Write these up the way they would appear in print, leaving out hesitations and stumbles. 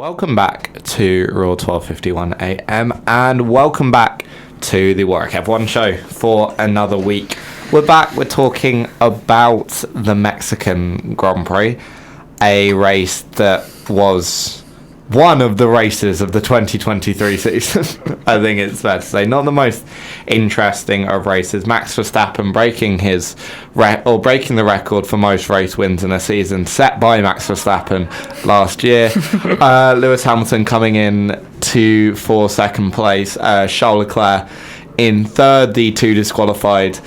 Welcome back to Raw 12:51 AM and welcome back to the Warwick F1 show for another week. We're back, we're talking about the Mexican Grand Prix, a race that was one of the races of the 2023 season. I think it's fair to say not the most interesting of races. Max Verstappen breaking breaking the record for most race wins in a season set by Max Verstappen last year. Lewis Hamilton coming in for second place. Charles Leclerc in third. The two disqualified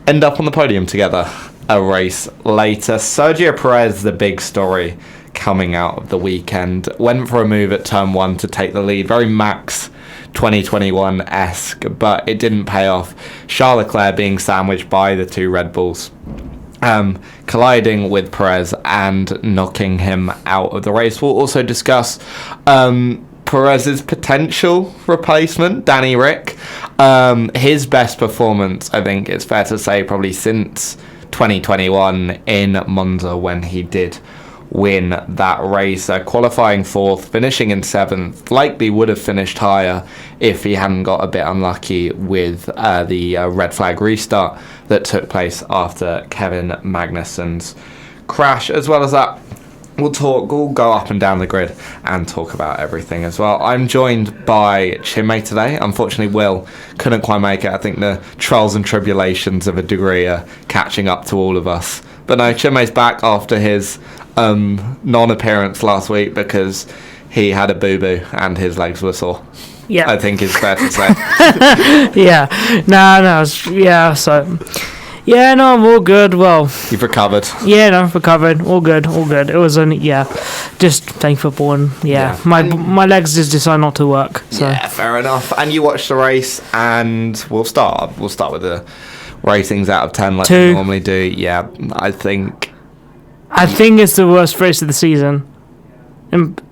end up on the podium together a race later. Sergio Perez, the big story coming out of the weekend, went for a move at turn 1 to take the lead, very Max 2021-esque, but it didn't pay off. Charles Leclerc being sandwiched by the two Red Bulls, colliding with Perez and knocking him out of the race. We'll also discuss Perez's potential replacement, Danny Rick. His best performance, I think it's fair to say, probably since 2021 in Monza when he did win that race, qualifying 4th, finishing in 7th. Likely would have finished higher if he hadn't got a bit unlucky with the red flag restart that took place after Kevin Magnussen's crash. As well as that, we'll go up and down the grid and talk about everything as well. I'm joined by Chinmay today. Unfortunately, Will couldn't quite make it. I think the trials and tribulations of a degree are catching up to all of us. But no, Chinmay's back after his non-appearance last week because he had a boo-boo and his legs were sore. Yeah, I think it's fair to say. I'm all good. Well, you've recovered. Yeah, no, I've recovered. All good. It was only just playing football and my legs just decided not to work. So. Yeah, fair enough. And you watched the race, and we'll start with the ratings out of 10 like we normally do. Yeah, I think it's the worst race of the season.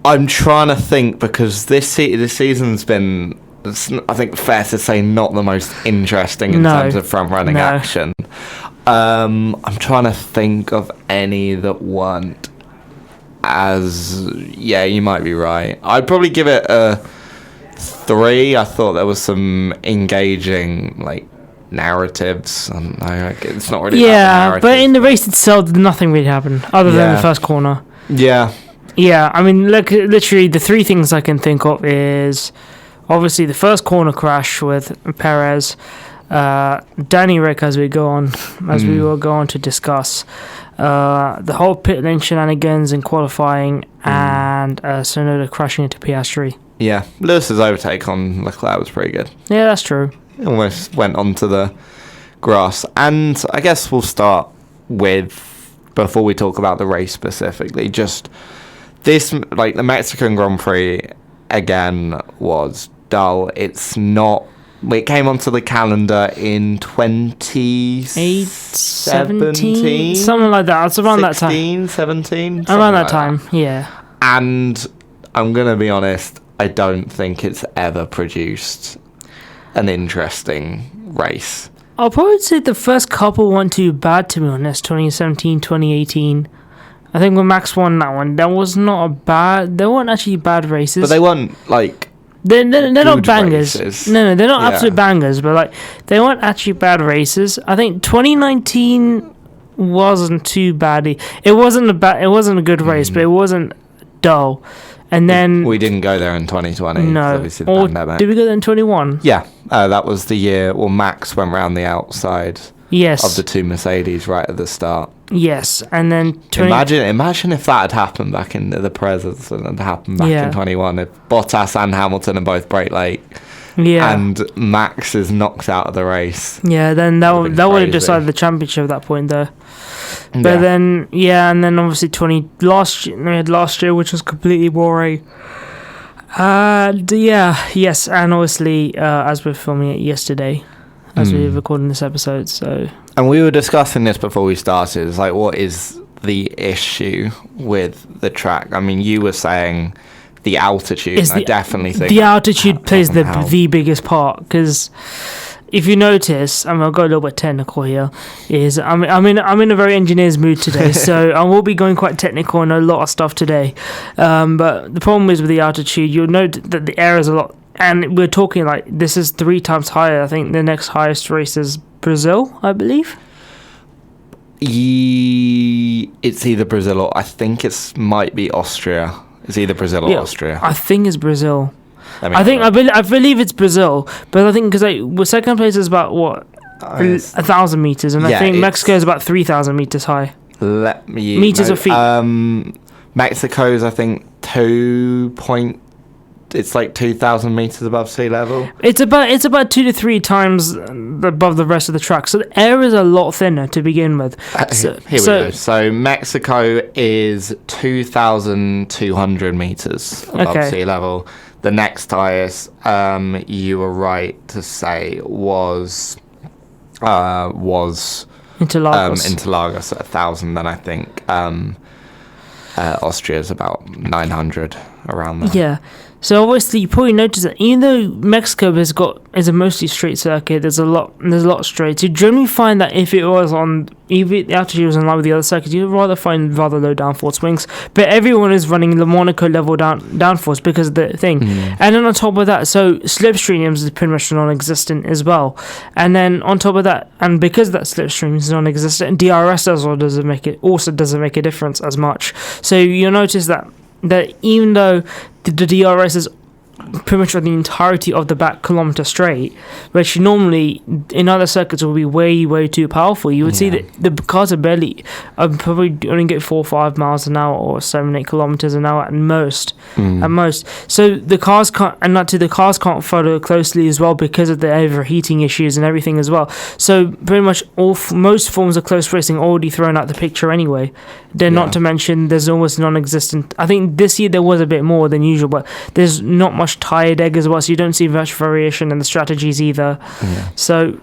I'm trying to think because this season's been, I think, fair to say, not the most interesting in terms of front-running action. I'm trying to think of any that weren't you might be right. I'd probably give it a 3. I thought there was some engaging, narratives. It's not really but in the race itself nothing really happened other than the first corner. I mean, look, literally the 3 things I can think of is obviously the first corner crash with Perez, Danny Rick, as we will go on to discuss, the whole pit lane shenanigans in qualifying, and Tsunoda crashing into Piastri. Lewis's overtake on Leclerc was pretty good. Yeah, that's true. Almost went onto the grass. And I guess we'll start with, before we talk about the race specifically, just this, the Mexican Grand Prix, again, was dull. It came onto the calendar in 2017? Something like that. It's around 16, that time. 17? Around that time, yeah. And I'm going to be honest, I don't think it's ever produced an interesting race. I'll probably say the first couple weren't too bad, to be honest. 2017, 2018. I think when Max won that one, there weren't actually bad races. But they weren't they're not bangers. Races. No, they're not absolute bangers, but they weren't actually bad races. I think 2019 wasn't too bad. It wasn't a good race, but it wasn't dull. And then we didn't go there in 2020. No, obviously the pandemic. Did we go there in 21? Yeah, that was the year. Well, Max went round the outside. Yes. Of the two Mercedes right at the start. Yes, and then imagine if that had happened back in the Perez had happened back in 21. If Bottas and Hamilton are both brake late. Yeah. And Max is knocked out of the race. Yeah, then that would have decided the championship at that point, though. But then, and then obviously last year, which was completely boring. And obviously, as we're filming it yesterday, as we're recording this episode, so. And we were discussing this before we started. It's what is the issue with the track? I mean, you were saying the altitude. I definitely think the altitude plays the biggest part because if you notice, I'll go a little bit technical here. I'm in a very engineer's mood today, so I will be going quite technical on a lot of stuff today. But the problem is with the altitude, you'll note that the air is a lot, and we're talking like this is 3 times higher. I think the next highest race is Brazil, I believe. It's either Brazil or I think it might be Austria. It's either Brazil or Austria. I think it's Brazil. I believe it's Brazil, but I think because second place is about 1,000 meters, and I think Mexico is about 3,000 meters high. Meters or feet. Mexico's I think 2,000 meters above sea level. It's about 2 to 3 times above the rest of the track, so the air is a lot thinner to begin with. Here we go. So Mexico is 2,200 meters above sea level. The next highest, you were right to say, was Interlagos. Interlagos at 1,000. Then I think Austria is about 900, around there. Yeah. So obviously you probably notice that even though Mexico is a mostly straight circuit, there's a lot of straights. You generally find that if the altitude was in line with the other circuits, you'd rather find rather low downforce swings. But everyone is running the Monaco level downforce because of the thing. And then on top of that, so slipstreams is pretty much non-existent as well. And then on top of that, and because that slipstream is non-existent, DRS also doesn't make a difference as much. So you'll notice that even though the DRS is pretty much for the entirety of the back kilometre straight, which normally in other circuits will be way, way too powerful, you would see that the cars are probably only get 4 or 5 miles an hour or 7-8 kilometres an hour at most. So the cars can't follow closely as well because of the overheating issues and everything as well. So pretty much most forms of close racing are already thrown out the picture anyway. Not to mention there's almost non-existent. I think this year there was a bit more than usual, but there's not much tire deg as well, so you don't see much variation in the strategies either. So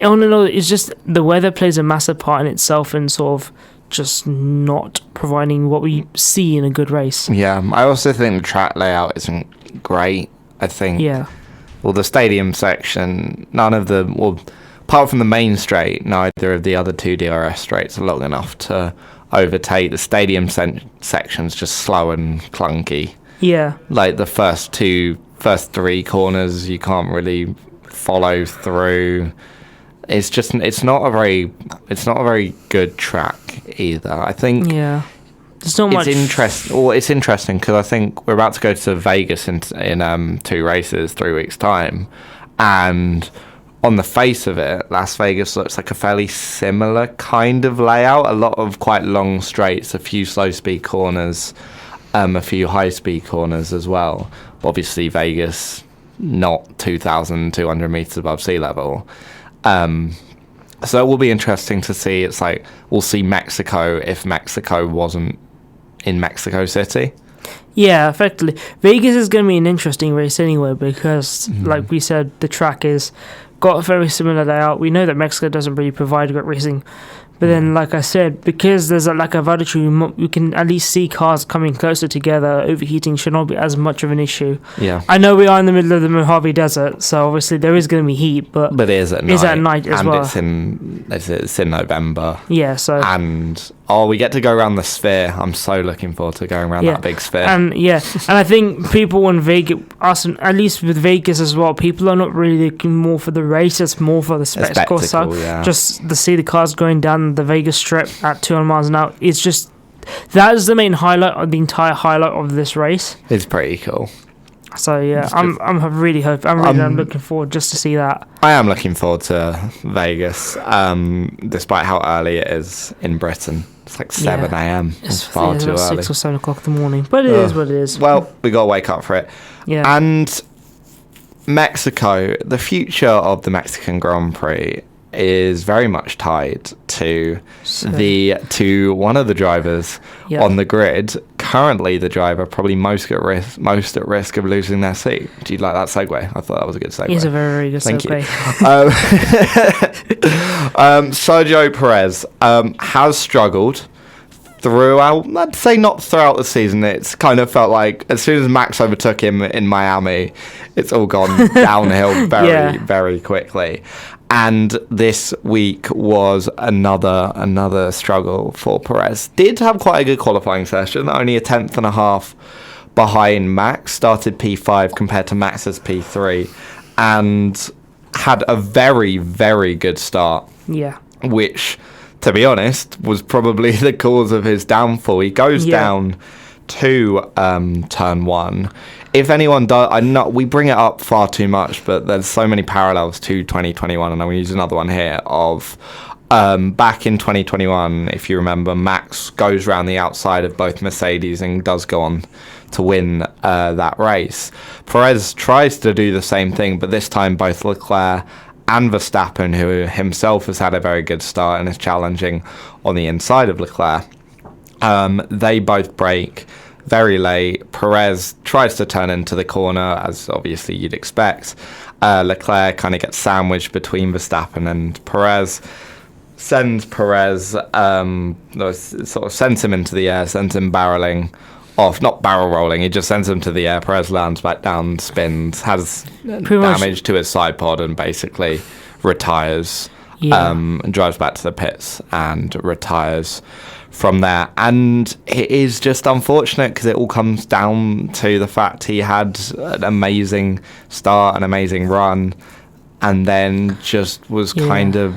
all in all, it's just the weather plays a massive part in itself and sort of just not providing what we see in a good race. I also think the track layout isn't great. I think the stadium section, apart from the main straight, neither of the other 2 DRS straights are long enough to overtake. The stadium section's just slow and clunky. Like the first 3 corners you can't really follow through. It's not a very good track either. I think there's not much. It's interesting because I think we're about to go to Vegas in 2 races, 3 weeks time, and on the face of it, Las Vegas looks like a fairly similar kind of layout. A lot of quite long straights, a few slow speed corners. A few high-speed corners as well. Obviously, Vegas, not 2,200 meters above sea level. So it will be interesting to see. It's like we'll see Mexico if Mexico wasn't in Mexico City. Yeah, effectively. Vegas is going to be an interesting race anyway because, like we said, the track is got a very similar layout. We know that Mexico doesn't really provide great racing. But then, like I said, because there's a lack of altitude, you can at least see cars coming closer together. Overheating should not be as much of an issue. I know we are in the middle of the Mojave Desert, so obviously there is going to be heat, but it is at night. It's at night as well. It's in November. And we get to go around the sphere. I'm so looking forward to going around that big sphere. And I think people in Vegas, at least with Vegas as well, people are not really looking more for the race, it's more for the spectacle. Just to see the cars going down the Vegas Strip at 200 miles an hour. It's just that is the main highlight of the entire highlight of this race. It's pretty cool. So I'm really looking forward just to see that. I am looking forward to Vegas, despite how early it is in Britain. It's like 7 a.m. It's far too early. 6 or 7 o'clock in the morning, but it is what it is. Well, we gotta wake up for it. And Mexico, the future of the Mexican Grand Prix is very much tied to one of the drivers on the grid. Currently, the driver probably most at risk of losing their seat. Do you like that segue? I thought that was a good segue. It's a very, very good segue. Sergio Perez has struggled throughout, I'd say not throughout the season. It's kind of felt like as soon as Max overtook him in Miami, it's all gone downhill very quickly. And this week was another struggle for Perez. Did have quite a good qualifying session, only a 10th and a half behind Max, started P5 compared to Max's P3, and had a very, very good start. Yeah. Which, to be honest, was probably the cause of his downfall. He goes down to turn 1. If anyone does, we bring it up far too much, but there's so many parallels to 2021, and I'm going to use another one here of back in 2021, if you remember, Max goes around the outside of both Mercedes and does go on to win that race. Perez tries to do the same thing, but this time both Leclerc and Verstappen, who himself has had a very good start and is challenging on the inside of Leclerc, they both brake very late. Perez tries to turn into the corner, as obviously you'd expect. Leclerc kind of gets sandwiched between Verstappen and Perez. Sends Perez, sort of sends him into the air, sends him barreling off, not barrel rolling, he just sends him to the air. Perez lands back down, spins, has damage to his side pod, and basically retires. And drives back to the pits and retires from there. And it is just unfortunate because it all comes down to the fact he had an amazing start, an amazing run, and then just was kind of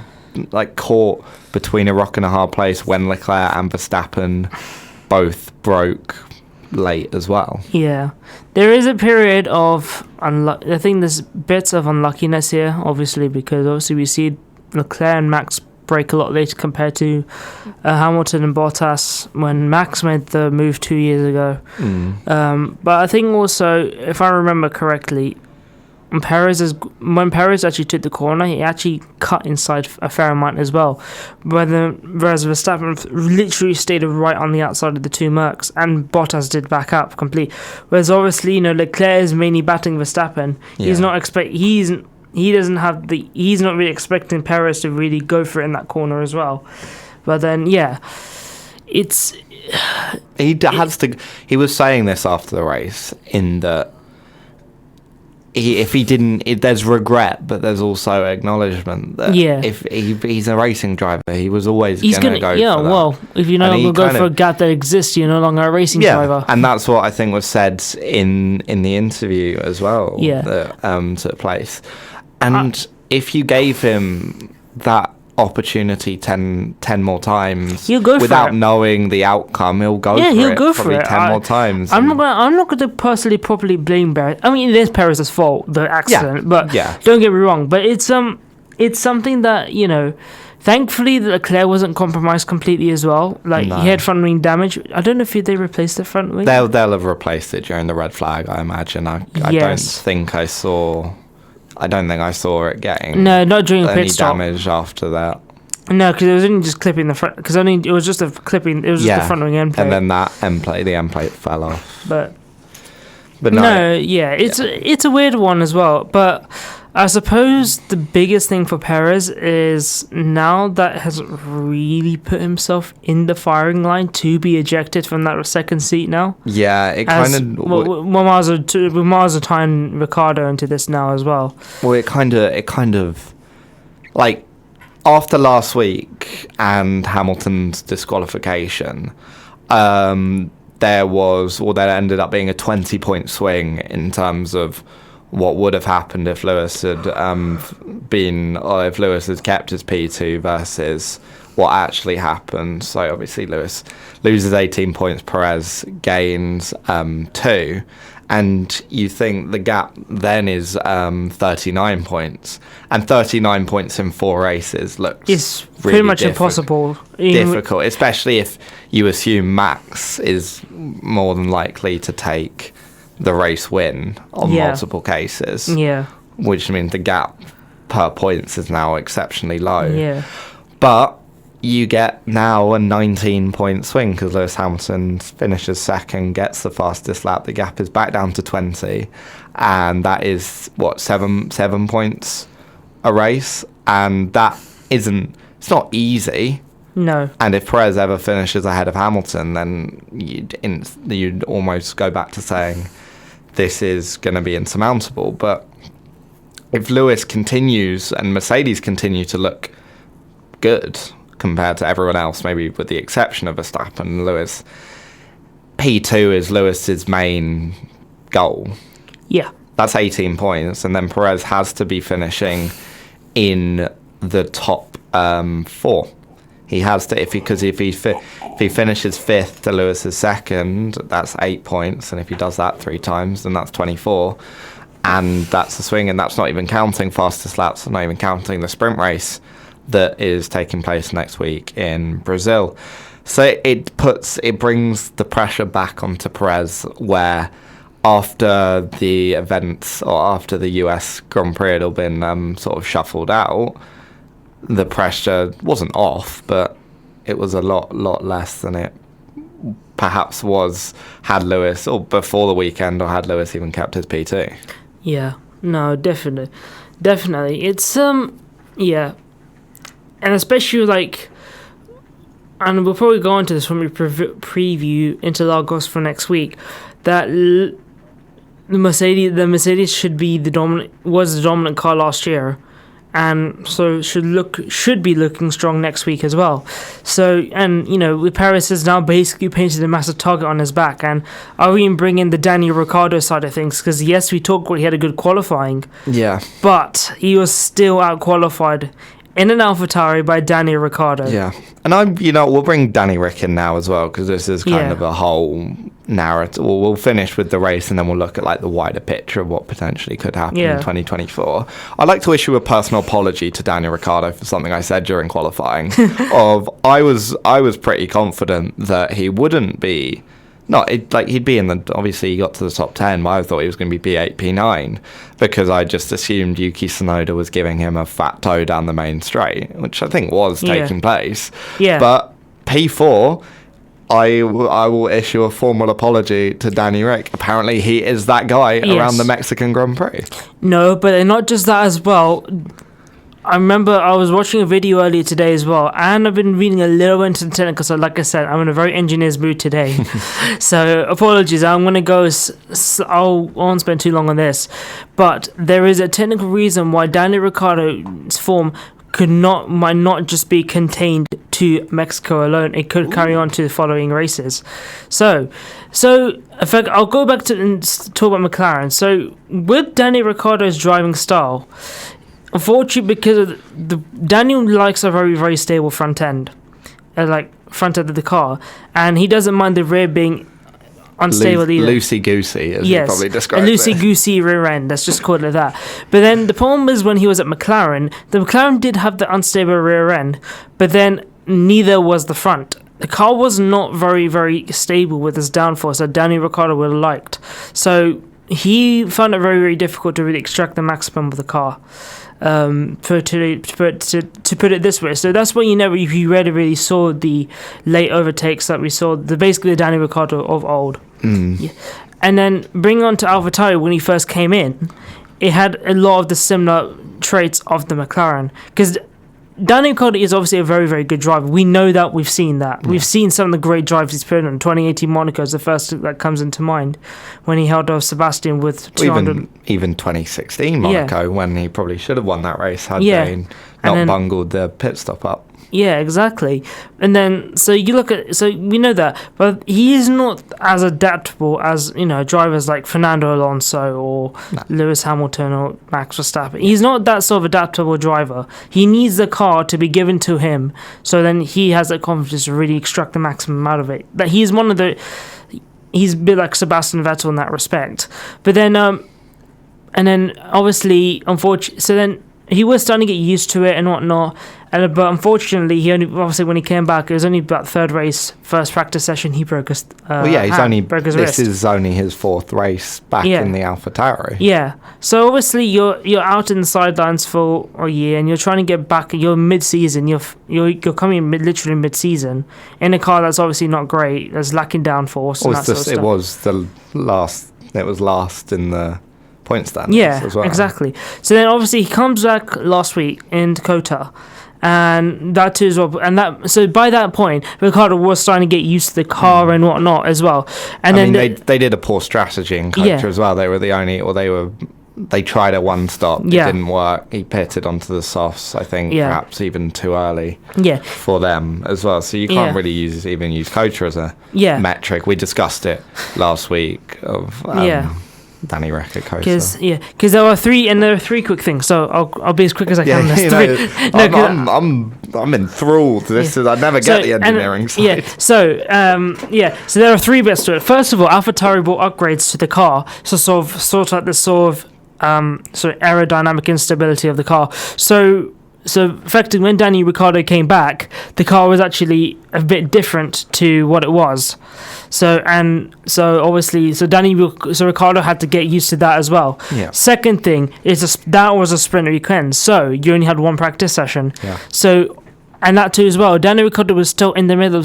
like caught between a rock and a hard place when Leclerc and Verstappen both broke late as well. Yeah, there is a period of I think there's bits of unluckiness here, obviously, because obviously we see Leclerc and Max break a lot later compared to Hamilton and Bottas when Max made the move 2 years ago. But I think also, if I remember correctly, when Perez actually took the corner, he actually cut inside a fair amount as well. Whereas Verstappen literally stayed right on the outside of the two Mercs, and Bottas did back up complete. Whereas obviously, Leclerc is mainly batting Verstappen. He's not really expecting Perez to really go for it in that corner as well. But then, he was saying this after the race in that if he didn't, there's regret, but there's also acknowledgement that if he's a racing driver, he was always going to go for that. Well, if you're no longer going for a gap that exists, you're no longer a racing driver. And that's what I think was said in the interview as well that took place. And if you gave him that opportunity 10 more times without knowing the outcome, he'll go for it 10 more times. I'm not going to personally properly blame Perez. I mean, it is Perez's fault, the accident, but don't get me wrong. But it's something that, thankfully Leclerc wasn't compromised completely as well. He had front wing damage. I don't know if they replaced the front wing. They'll have replaced it during the red flag, I imagine. I don't think I saw it getting not during any pit stop. Damage after that. No, because it was only just clipping the front. Because it was just a clipping. It was just the front wing end plate. And then that the end plate fell off. But it's a weird one as well. But I suppose the biggest thing for Perez is now that has really put himself in the firing line to be ejected from that second seat now. Yeah, it kind of... Mazda tying Ricciardo into this now as well. Well, it kind of like after last week and Hamilton's disqualification, there ended up being a 20-point swing in terms of what would have happened if Lewis had kept his P2 versus what actually happened. So obviously Lewis loses 18 points, Perez gains 2, and you think the gap then is 39 points, and 39 points in 4 races looks pretty much impossible. Difficult, especially if you assume Max is more than likely to take the race win on multiple cases, which means the gap per points is now exceptionally low. But you get now a 19-point swing because Lewis Hamilton finishes second, gets the fastest lap. The gap is back down to 20, and that is 7 points a race, and it's not easy, No. And if Perez ever finishes ahead of Hamilton, then you'd almost go back to saying this is going to be insurmountable. But if Lewis continues and Mercedes continue to look good compared to everyone else, maybe with the exception of Verstappen, Lewis, P2 is Lewis's main goal. Yeah. That's 18 points, and then Perez has to be finishing in the top 4. He has to, if he finishes 5th to Lewis's 2nd, that's 8 points, and if he does that 3 times, then that's 24, and that's the swing, and that's not even counting fastest laps, not even counting the sprint race that is taking place next week in Brazil. So it brings the pressure back onto Perez, where after the events or after the US Grand Prix had all been sort of shuffled out, the pressure wasn't off, but it was a lot less than it perhaps was had Lewis, or before the weekend, or had Lewis even kept his P2. Yeah, no, definitely. It's yeah, and especially like, and we'll probably go into this when we preview into Lagos for next week, that the Mercedes should be the dominant car last year, and so should be looking strong next week as well. So, and with Perez has now basically painted a massive target on his back, and I'll even bring in the Daniel Ricciardo side of things, because yes, we talked about he had a good qualifying, but he was still out qualified in an AlphaTauri by Danny Ricciardo. Yeah, and we'll bring Danny Rick in now as well, because this is kind of a whole narrative. We'll finish with the race, and then we'll look at like the wider picture of what potentially could happen in 2024. I'd like to issue a personal apology to Danny Ricciardo for something I said during qualifying. I was pretty confident that he wouldn't be. He'd be in the, obviously he got to the top 10, but I thought he was going to be P8, P9, because I just assumed Yuki Tsunoda was giving him a fat toe down the main straight, which I think was taking place. Yeah. But P4, I will issue a formal apology to Danny Rick. Apparently he is that guy around the Mexican Grand Prix. No, but not just that as well. I remember I was watching a video earlier today as well, and I've been reading a little into the technical, so like I said, I'm in a very engineer's mood today. So apologies, I'm going to go, I won't spend too long on this, but there is a technical reason why Daniel Ricciardo's form might not just be contained to Mexico alone. It could carry on to the following races. So in fact, I'll go back to and talk about McLaren. So with Daniel Ricciardo's driving style, unfortunately, because Daniel likes a very, very stable front end, front end of the car, and he doesn't mind the rear being unstable either. Loosey-goosey, as you probably described it. A loosey-goosey rear end, let's just call it that. But then the problem is when he was at McLaren, the McLaren did have the unstable rear end, but then neither was the front. The car was not very, very stable with his downforce that Daniel Ricciardo would have liked. So he found it very, very difficult to really extract the maximum of the car. To put it this way, so that's when you really saw the late overtakes that we saw, basically the Danny Ricciardo of old. Yeah. And then bring on to AlphaTauri, when he first came in, it had a lot of the similar traits of the McLaren, because Danny Ricciardo is obviously a very, very good driver. We know that. We've seen that. Yeah. We've seen some of the great drives he's put on. 2018 Monaco is the first that comes into mind, when he held off Sebastian with 200. Even 2016 Monaco, when he probably should have won that race had they not bungled the pit stop up. Yeah, exactly. And then, so we know that, but he is not as adaptable as, drivers like Fernando Alonso or Lewis Hamilton or Max Verstappen. He's not that sort of adaptable driver. He needs the car to be given to him, so then he has the confidence to really extract the maximum out of it. That he's a bit like Sebastian Vettel in that respect. But then, and then obviously, unfortunately, so then he was starting to get used to it and whatnot. But unfortunately, when he came back, it was only about third race, first practice session, he broke his wrist. This is only his fourth race back in the AlphaTauri. Yeah. So obviously you're out in the sidelines for a year, and you're trying to get back. You're mid-season. You're coming literally mid-season in a car that's obviously not great. That's lacking downforce. It was last in the point standings as well. Exactly. So then obviously he comes back last week in Dakota, and that too as well. And that, so by that point, Ricciardo was starting to get used to the car and whatnot as well. And they did a poor strategy in Coulter as well. They were the only, or they tried a one stop. It didn't work. He pitted onto the softs, I think, perhaps even too early for them as well. So you can't really even use Coulter as a metric. We discussed it last week of Danny Rick at Coulter. Because there are three quick things. So I'll be as quick as I can. I'm enthralled. I never get the engineering side. So there are three bits to it. First of all, AlphaTauri brought upgrades to the car, so sort out the sort of aerodynamic instability of the car. So effectively, when Danny Ricciardo came back, the car was actually a bit different to what it was. So Ricciardo had to get used to that as well. Yeah. Second thing is that was a sprint weekend, so you only had one practice session. Yeah. So, and that too as well, Danny Ricciardo was still in the middle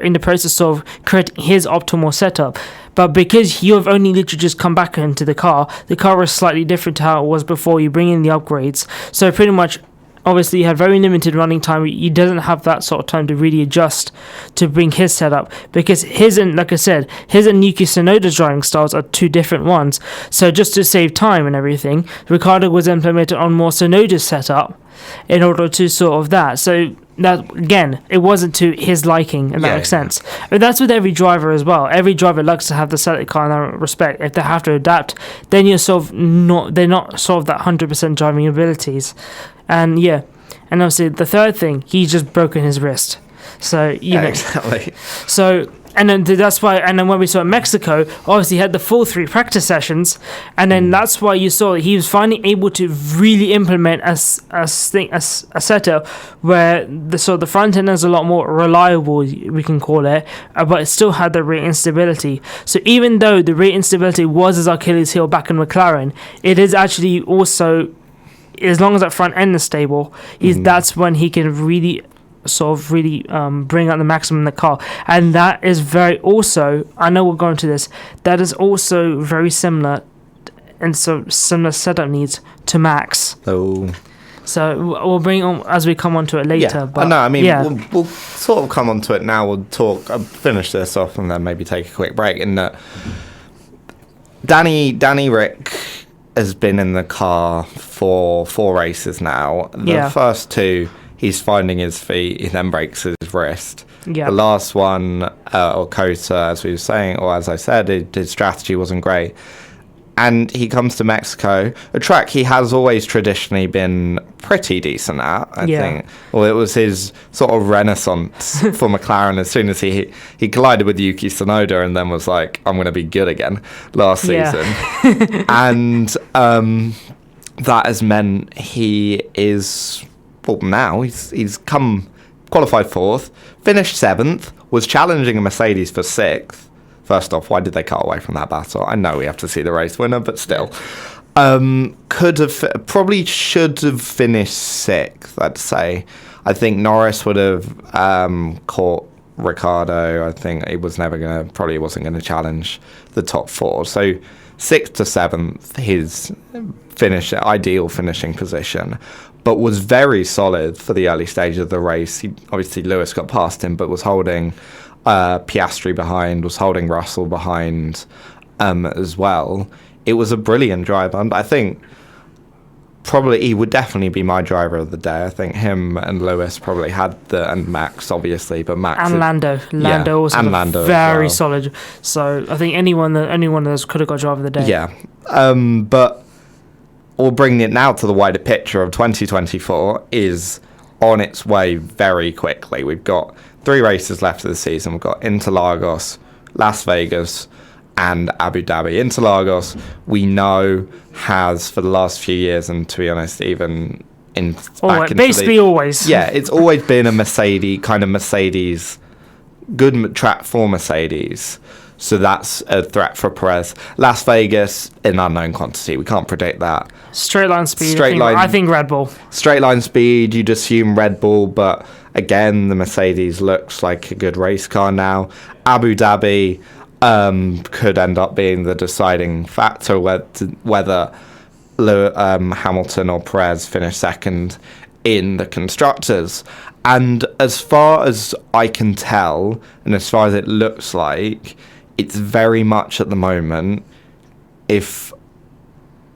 in the process of creating his optimal setup. But because you have only literally just come back into the car was slightly different to how it was before you bring in the upgrades. So pretty much, obviously, he had very limited running time. He doesn't have that sort of time to really adjust to bring his setup, because his and Yuki Tsunoda's driving styles are two different ones. So just to save time and everything, Ricciardo was implemented on more Tsunoda's setup in order to sort of that. So that, again, it wasn't to his liking, and that makes sense. But that's with every driver as well. Every driver likes to have the setup car in that respect. If they have to adapt, then you're they're not sort of that 100% driving abilities. And and obviously the third thing, he's just broken his wrist. So exactly. So and then that's why. And then when we saw Mexico, obviously he had the full 3 practice sessions, and then that's why you saw he was finally able to really implement a setup where the front end is a lot more reliable, we can call it, but it still had the rate instability. So even though the rate instability was his Achilles heel back in McLaren, it is actually also, as long as that front end is stable, that's when he can really bring out the maximum in the car. And that is very also, I know we're going to this, that is also very similar, and so similar setup needs to Max. Oh. So we'll bring on as we come on to it later. Yeah, but no, we'll sort of come on to it now. We'll finish this off and then maybe take a quick break. In that, Danny Rick has been in the car for 4 races now. The first 2, he's finding his feet, he then breaks his wrist. The last one, Coulter, as we were saying, or as I said, his strategy wasn't great. And he comes to Mexico, a track he has always traditionally been pretty decent at, I think. Well, it was his sort of renaissance for McLaren as soon as he collided with Yuki Tsunoda and then was like, I'm going to be good again last season. And that has meant he is, well, now he's qualified 4th, finished 7th, was challenging a Mercedes for 6th. First off, why did they cut away from that battle? I know we have to see the race winner, but still. Probably should have finished 6th, I'd say. I think Norris would have caught Ricciardo. I think he wasn't going to challenge the top 4. So 6th to 7th, his ideal finishing position, but was very solid for the early stage of the race. Obviously, Lewis got past him, but was holding Piastri behind, was holding Russell behind as well. It was a brilliant drive. I think probably he would definitely be my driver of the day. I think him and Lewis probably had and Max, obviously, but Max and Lando also and Lando very solid. So I think any one of those could have got driver of the day. Yeah, but we'll bring it now to the wider picture of 2024 is on its way very quickly. We've got 3 races left of the season. We've got Interlagos, Las Vegas, and Abu Dhabi. Interlagos, we know, has for the last few years, and to be honest, even always. Yeah, it's always been a Mercedes, good track for Mercedes. So that's a threat for Perez. Las Vegas, an unknown quantity. We can't predict that. Straight line speed. I think Red Bull. Straight line speed, you'd assume Red Bull, but again, the Mercedes looks like a good race car now. Abu Dhabi could end up being the deciding factor whether Hamilton or Perez finish second in the constructors. And as far as I can tell, and as far as it looks like, it's very much at the moment, if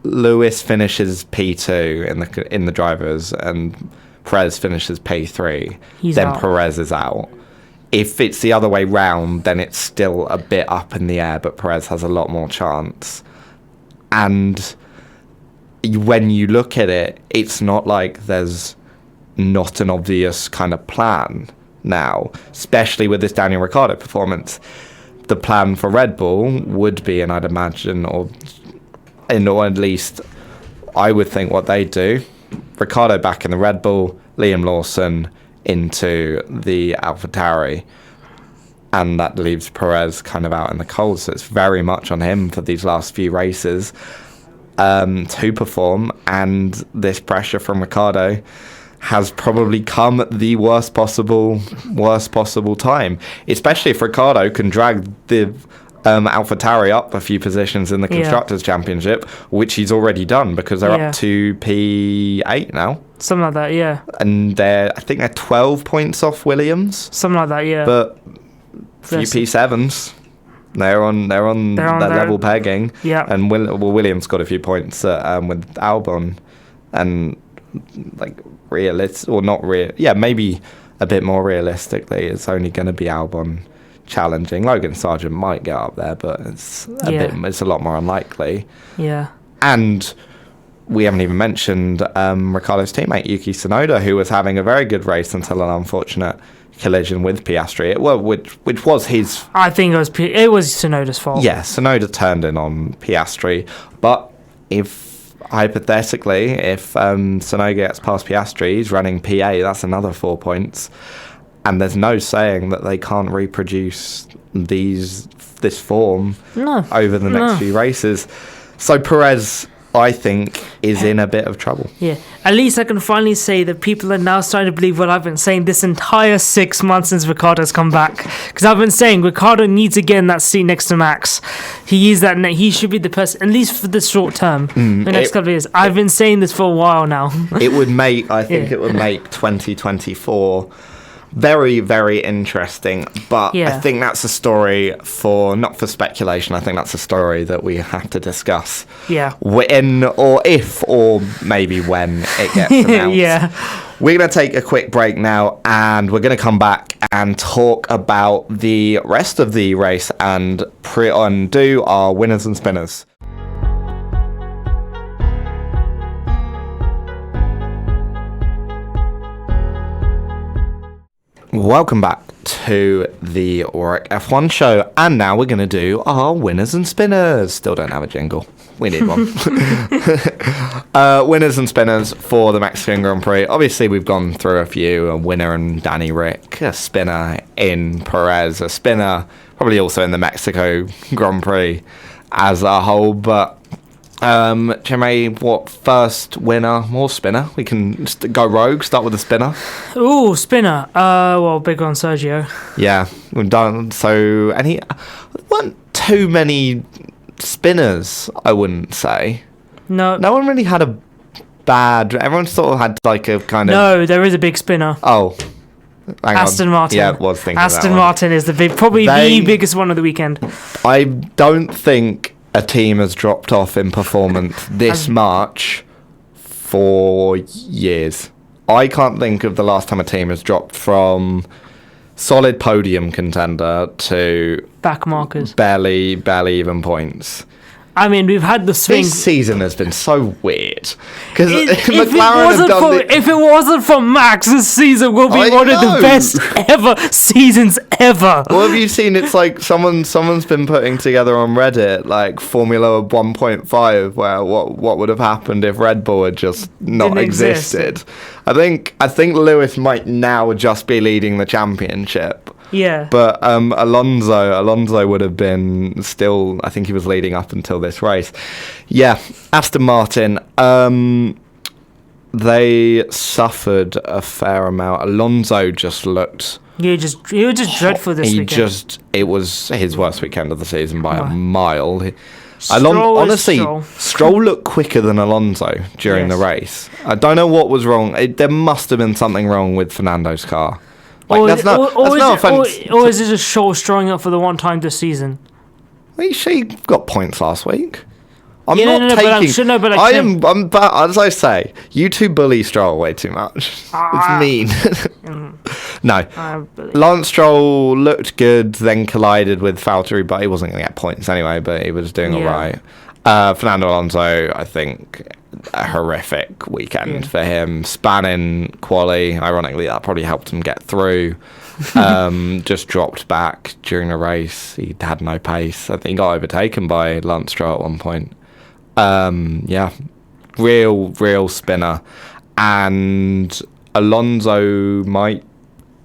Lewis finishes P2 in the drivers and Perez finishes P3, then out. Perez is out. If it's the other way round, then it's still a bit up in the air, but Perez has a lot more chance. And when you look at it, it's not like there's not an obvious kind of plan now, especially with this Daniel Ricciardo performance. The plan for Red Bull would be, and I'd imagine, or at least I would think what they do, Ricciardo back in the Red Bull, Liam Lawson into the AlphaTauri, and that leaves Perez kind of out in the cold. So it's very much on him for these last few races to perform, and this pressure from Ricciardo has probably come at the worst possible time, especially if Ricciardo can drag the AlphaTauri up a few positions in the Constructors' Championship, which he's already done because they're up to P8 now. Something like that, yeah. And I think they're 12 points off Williams. Something like that, yeah. But a few P7s. They're on that level pegging. Yeah. And Williams got a few points with Albon, and like maybe a bit more realistically, it's only going to be Albon challenging. Logan Sargent might get up there, but it's a lot more unlikely. Yeah. And we haven't even mentioned Ricciardo's teammate Yuki Tsunoda, who was having a very good race until an unfortunate collision with Piastri. Which was his. I think it was Tsunoda's fault. Yeah, Tsunoda turned in on Piastri, but hypothetically, if Tsunoda gets past Piastri, he's running P8. That's another 4 points. And there's no saying that they can't reproduce this form over the next few races. So Perez, I think, is in a bit of trouble. Yeah. At least I can finally say that people are now starting to believe what I've been saying this entire 6 months since Ricciardo's come back. Because I've been saying Ricciardo needs to get in that seat next to Max. He should be the person, at least for the short term, the next couple of years. I've been saying this for a while now. It would make 2024 very, very interesting, but I think that's a story not for speculation. I think that's a story that we have to discuss. Yeah. If, or maybe when it gets announced. Yeah. We're going to take a quick break now, and we're going to come back and talk about the rest of the race and do our winners and spinners. Welcome back to the Warwick F1 show, and now we're going to do our winners and spinners. Still don't have a jingle. We need one. Winners and spinners for the Mexican Grand Prix. Obviously, we've gone through a few. A winner in Danny Rick, a spinner in Perez, a spinner probably also in the Mexico Grand Prix as a whole, but Chinmay, what first winner or spinner? We can go rogue, start with a spinner. Ooh, spinner. Big on Sergio. Yeah, we've done so, and he weren't too many spinners, I wouldn't say. No one really had a bad. Everyone sort of had like a kind of. No, there is a big spinner. Oh, Aston Martin. Yeah, I was thinking Aston Martin is the biggest one of the weekend. I don't think a team has dropped off in performance this much for years. I can't think of the last time a team has dropped from solid podium contender to back markers, barely even points. I mean, we've had the swing. This season has been so weird because if it wasn't for Max, this season will be one of the best ever seasons ever. Well, have you seen? It's like someone's been putting together on Reddit like Formula 1.5, where what would have happened if Red Bull had just not existed. I think Lewis might now just be leading the championship. Yeah. But Alonso would have been still, I think he was leading up until this race. Yeah, Aston Martin, they suffered a fair amount. Alonso just looked... He was just dreadful this weekend. It was his worst weekend of the season by a mile. Stroll looked quicker than Alonso during the race. I don't know what was wrong. There must have been something wrong with Fernando's car. Like, or is it just Stroll showing up for the one time this season? She got points last week. I'm as I say, you two bully Stroll way too much. It's mean. No. Lance Stroll looked good, then collided with Valtteri, but he wasn't going to get points anyway, but he was doing all right. Fernando Alonso, I think, a horrific weekend for him. Spanning quali, ironically, that probably helped him get through. Just dropped back during the race. He had no pace. I think he got overtaken by Lance Stroll at one point. Real spinner. And Alonso might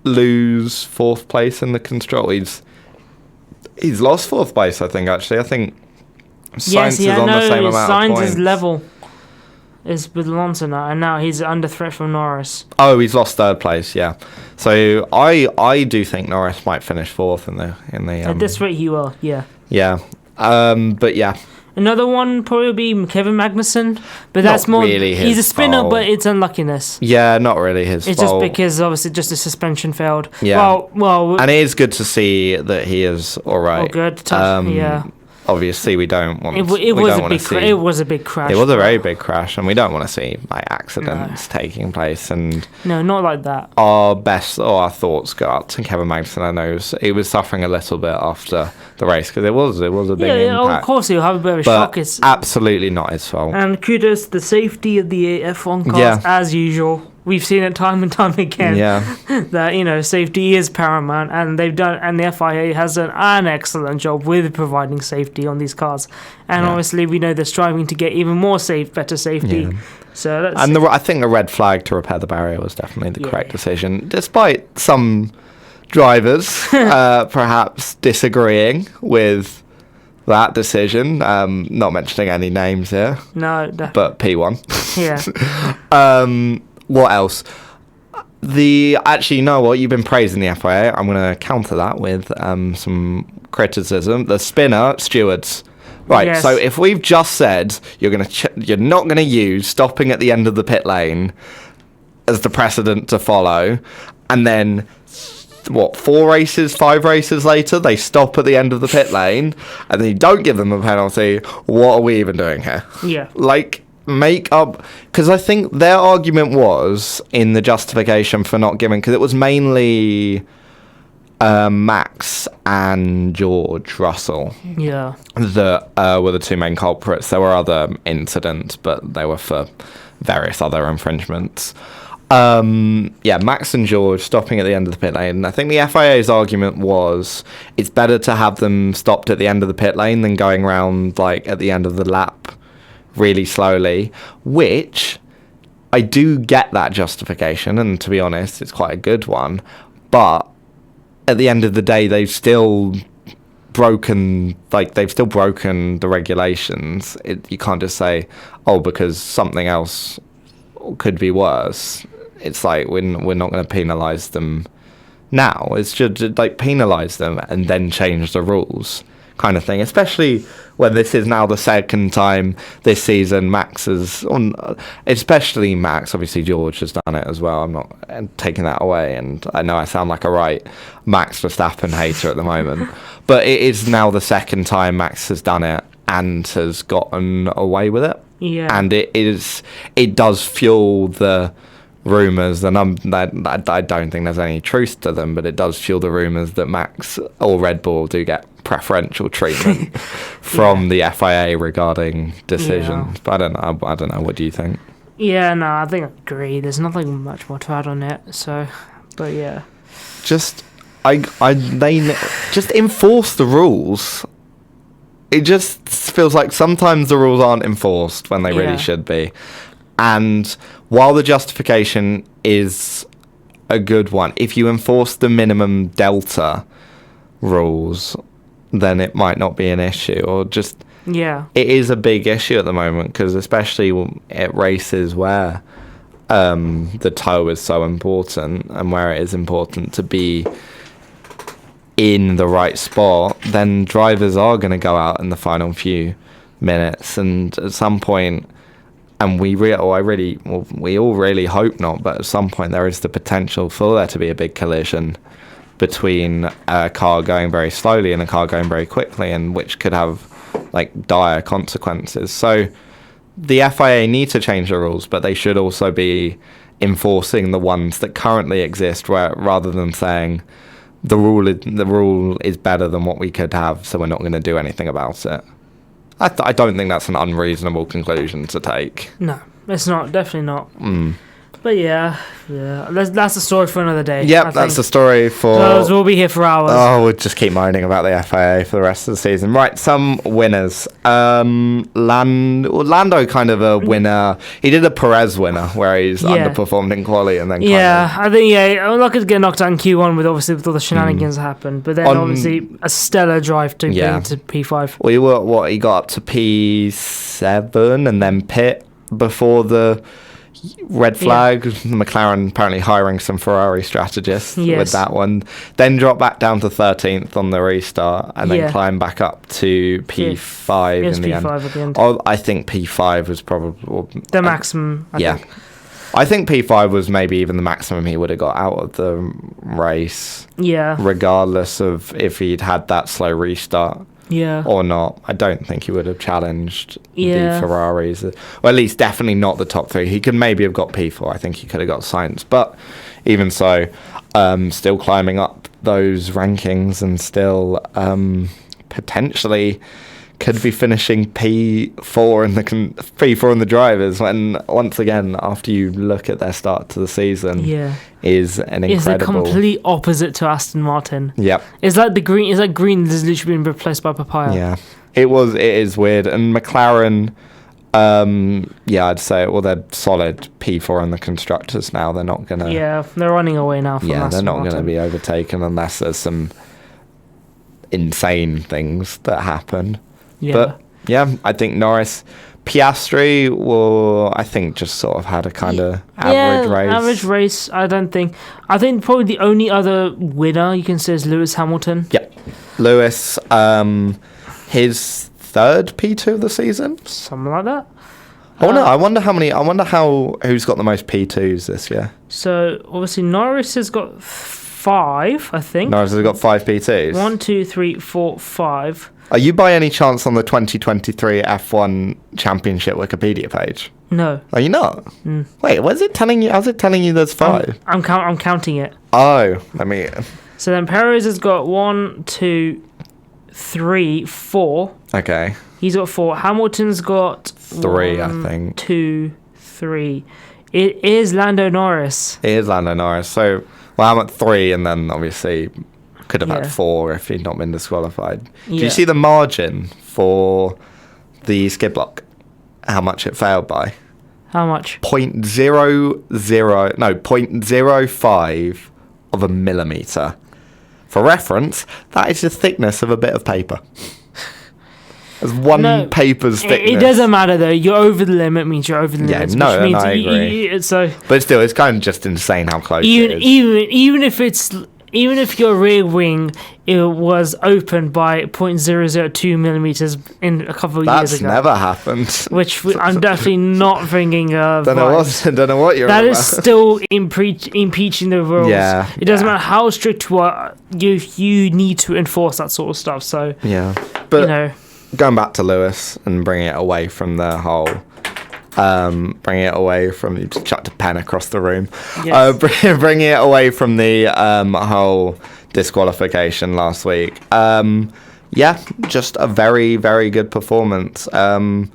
lose fourth place in the constructors. He's lost fourth place, I think, actually. I think Sainz is on the same amount of points. Sainz' level is with Alonso now, and now he's under threat from Norris. Oh, he's lost third place, yeah. So I do think Norris might finish fourth in the at this rate he will, yeah. Yeah. But yeah. Another one probably be Kevin Magnussen, but that's more. Really he's a spinner, fault. but it's unluckiness. Yeah, not really his fault. It's just because obviously just the suspension failed. Yeah. Well, and it is good to see that he is all right. Oh, good. Yeah. Obviously, we don't want. It was a big crash. It was a very big crash, and we don't want to see accidents taking place. And no, not like that. Our thoughts go out to Kevin Magnussen. I know he was suffering a little bit after the race because it was a big impact. Yeah, of course he'll have a bit of a shock. It's absolutely not his fault. And kudos to the safety of the F1 cars as usual. We've seen it time and time again that safety is paramount, and the FIA has done an excellent job with providing safety on these cars. And obviously, we know they're striving to get even more better safety. Yeah. So I think the red flag to repair the barrier was definitely the correct decision, despite some drivers perhaps disagreeing with that decision. Not mentioning any names here. No, definitely. But P1. Yeah. What else? You've been praising the FIA. I'm going to counter that with some criticism. The spinner stewards. Right. Yes. So if we've just said you're not going to use stopping at the end of the pit lane as the precedent to follow, and then 5 races later they stop at the end of the pit lane, and then you don't give them a penalty, what are we even doing here? Yeah. Make up, because I think their argument was in the justification for not giving, because it was mainly Max and George Russell that were the two main culprits. There were other incidents, but they were for various other infringements. Max and George stopping at the end of the pit lane. I think the FIA's argument was it's better to have them stopped at the end of the pit lane than going round at the end of the lap really slowly, which I do get that justification, and to be honest, it's quite a good one. But at the end of the day, they've still broken the regulations. You can't just say, because something else could be worse. It's we're not going to penalise them now. It's just penalise them and then change the rules kind of thing, especially when this is now the second time this season Max has, especially Max, obviously George has done it as well. I'm not taking that away, and I know I sound like a right Max Verstappen hater at the moment, but it is now the second time Max has done it and has gotten away with it. Yeah. And it does fuel the rumours, and I don't think there's any truth to them, but it does fuel the rumours that Max or Red Bull do get preferential treatment from the FIA regarding decisions. But I don't know. What do you think? Yeah, no, I think I agree. There's nothing much more to add on it. So, but yeah, they just enforce the rules. It just feels like sometimes the rules aren't enforced when they really should be. And while the justification is a good one, if you enforce the minimum delta rules, then it might not be an issue. Or just it is a big issue at the moment, because especially at races where the toe is so important, and where it is important to be in the right spot, then drivers are going to go out in the final few minutes, and at some point, and we all really hope not, but at some point there is the potential for there to be a big collision between a car going very slowly and a car going very quickly, and which could have like dire consequences. So the FIA need to change the rules, but they should also be enforcing the ones that currently exist, rather than saying the rule is better than what we could have, so we're not going to do anything about it. I don't think that's an unreasonable conclusion to take. No, it's not. Definitely not. But yeah, that's the story for another day. Yep, that's the story for... We'll be here for hours. Oh, we'll just keep moaning about the FIA for the rest of the season. Right, some winners. Lando kind of a winner. He did a Perez winner, where he's underperformed in quali and then I think, I'm not going to get knocked out in Q1 with all the shenanigans that happened. But then obviously a stellar drive to get into P5. Well, he got up to P7 and then pit before the red flag. McLaren apparently hiring some Ferrari strategists with that one. Then dropped back down to 13th on the restart, and then climbed back up to P5 in the end. At the end. I think P5 was probably the maximum. I think P5 was maybe even the maximum he would have got out of the race. Yeah. Regardless of if he'd had that slow restart. Yeah. Or not. I don't think he would have challenged the Ferraris. Well, at least definitely not the top three. He could maybe have got P4. I think he could have got Sainz. But even so, still climbing up those rankings and still potentially could be finishing P4 in the drivers, when once again, after you look at their start to the season, is an incredible... Is the complete opposite to Aston Martin. Yep. Is that green has literally been replaced by papaya? Yeah. It is weird. And McLaren, I'd say, they're solid P4 in the constructors now. They're not going to... Yeah, they're running away now from Aston they're not going to be overtaken unless there's some insane things that happen. Yeah. But I think Norris, Piastri I think just sort of had a kind of average race. Average race. I think probably the only other winner you can say is Lewis Hamilton. Yeah. Lewis, his third P2 of the season. Something like that. Oh no, I wonder who's got the most P2s this year. So obviously Norris has got 5, I think. Norris has got 5 P2s. 1, 2, 3, 4, 5. Are you by any chance on the 2023 F1 Championship Wikipedia page? No. Are you not? Wait, was it telling you? How's it telling you there's 5? I'm counting it. Oh, let me... So then Perez has got 1, 2, 3, 4. Okay. He's got 4. Hamilton's got 3, I think. 2, 3. It is Lando Norris. It is Lando Norris. So, I'm at 3, and then obviously... Could have had 4 if he'd not been disqualified. Do you see the margin for the skid block? How much it failed by? How much? 0.05 of a millimetre. For reference, that is the thickness of a bit of paper. There's one paper's thickness. It doesn't matter though. You're over the limit means you're over the limit. Which means I agree. But still, it's kind of just insane how close it is. Even if your rear wing was opened by 0.002 millimeters in a couple of years ago. That's never happened. Which I'm definitely not thinking of. Don't know what you're That about. is still impeaching the rules. Yeah. It doesn't matter how strict you are, you need to enforce that sort of stuff. So, but going back to Lewis and bringing it away from the whole... bringing it away from... You just chucked a pen across the room. Yes. Bringing it away from the whole disqualification last week. Just a very, very good performance. In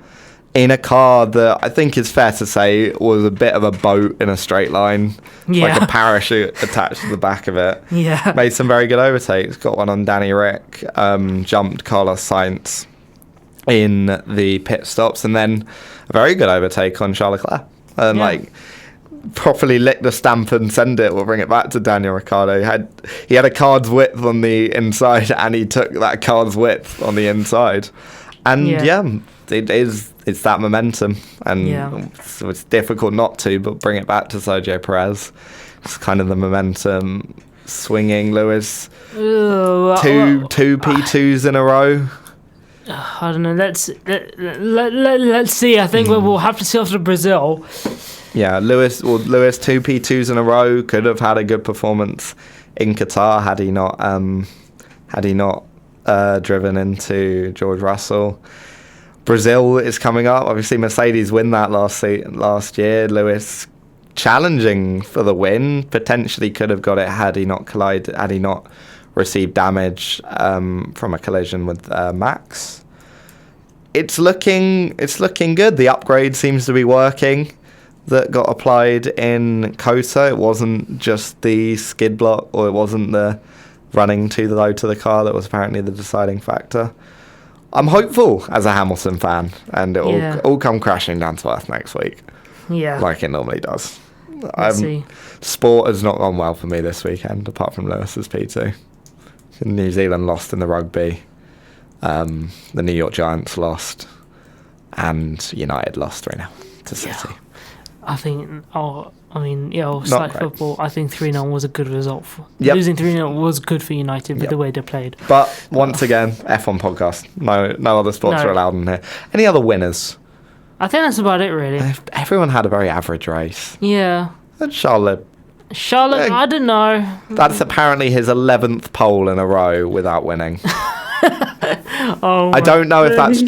a car that I think is fair to say was a bit of a boat in a straight line. Like a parachute attached to the back of it. Yeah. Made some very good overtakes. Got one on Danny Rick. Jumped Carlos Sainz in the pit stops, and then a very good overtake on Charles Leclerc, and properly lick the stamp and send it. We'll bring it back to Daniel Ricciardo. He had a card's width on the inside, and he took that card's width on the inside, and it's that momentum, and so it's difficult not to, but bring it back to Sergio Perez. It's kind of the momentum swinging. Lewis, two P2s in a row. I don't know. Let's see. I think we'll have to see after Brazil. Yeah, Lewis 2 P2s in a row, could have had a good performance in Qatar had he not driven into George Russell. Brazil is coming up. Obviously, Mercedes win that last year. Lewis challenging for the win, potentially could have got it had he not received damage from a collision with Max. It's looking good. The upgrade seems to be working that got applied in Kota. It wasn't just the skid block, or it wasn't the running too low to the car that was apparently the deciding factor. I'm hopeful as a Hamilton fan, and it'll all come crashing down to earth next week. Yeah. Like it normally does. Let's see. Sport has not gone well for me this weekend, apart from Lewis's P2. New Zealand lost in the rugby. The New York Giants lost. And United lost 3-0 to City. Yeah. I think, like football, I think 3-0 was a good result. Losing 3-0 was good for United with the way they played. But once again, F1 podcast. No other sports are allowed in here. Any other winners? I think that's about it, really. Everyone had a very average race. Yeah. And Charlotte, I don't know. That's apparently his 11th pole in a row without winning. I don't know if that's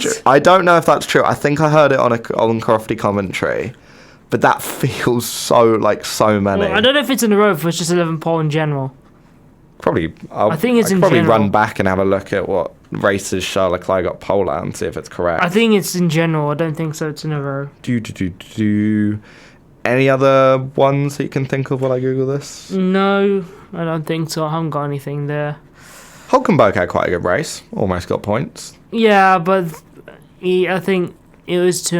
true. I think I heard it on Crofty commentary. But that feels so many. Well, I don't know if it's in a row, if it's just 11 pole in general. Probably. I think it's in probably general. Run back and have a look at what races Charles Leclerc got pole at and see if it's correct. I think it's in general. I don't think so. It's in a row. Any other ones that you can think of while I Google this? No, I don't think so. I haven't got anything there. Hulkenberg had quite a good race. Almost got points. Yeah, but I think it was too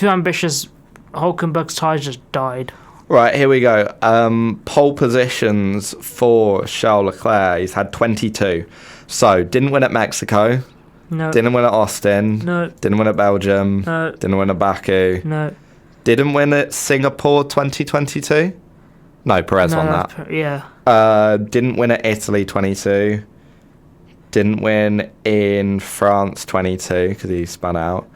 ambitious. Hulkenberg's tyres just died. Right, here we go. Pole positions for Charles Leclerc. He's had 22. So, didn't win at Mexico. No. Didn't win at Austin. No. Didn't win at Belgium. No. Didn't win at Baku. No. Didn't win at Singapore 2022. No, Perez won that. Yeah. Didn't win at Italy 22. Didn't win in France 22 because he spun out.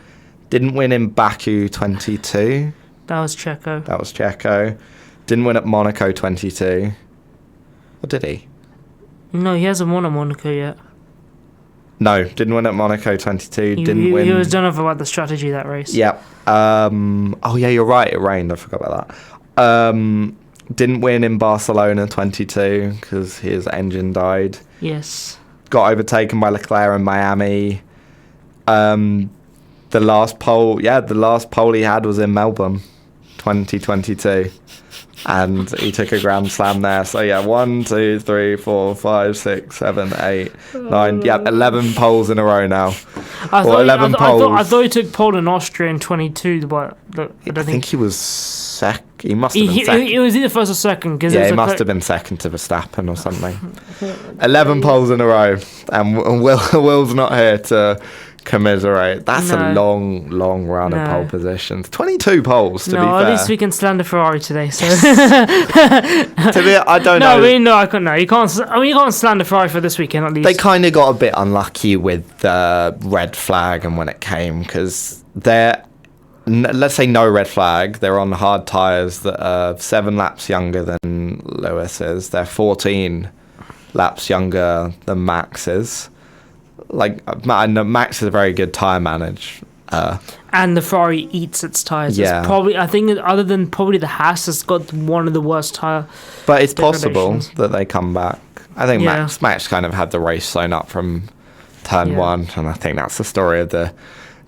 Didn't win in Baku 22. That was Checo. Didn't win at Monaco 22. Or did he? No, he hasn't won at Monaco yet. No, didn't win at Monaco 22. Didn't win. He was done about the strategy that race. Yep. Oh, yeah, you're right. It rained. I forgot about that. Didn't win in Barcelona 22 because his engine died. Yes. Got overtaken by Leclerc in Miami. The last pole he had was in Melbourne 2022. And he took a Grand Slam there. So, 1, 2, 3, 4, 5, 6, 7, 8, 9. 11 poles in a row now. I thought he took pole in Austria in 22, but I think he was second. He must have been second. It was either first or second. He must have been second to Verstappen or something. 11 poles in a row. And Will's not here to commiserate. That's a long run of pole positions. 22 poles, to be fair. No, at least we can slander Ferrari today. So. I don't know. You can't slander Ferrari for this weekend, at least. They kind of got a bit unlucky with the red flag and when it came, because let's say no red flag. They're on hard tyres that are 7 laps younger than Lewis is. They're 14 laps younger than Max is. Max is a very good tyre manage. And the Ferrari eats its tyres. Yeah. I think other than probably the Haas has got one of the worst tyre. But it's possible that they come back. I think Max kind of had the race sewn up from turn 1, and I think that's the story of the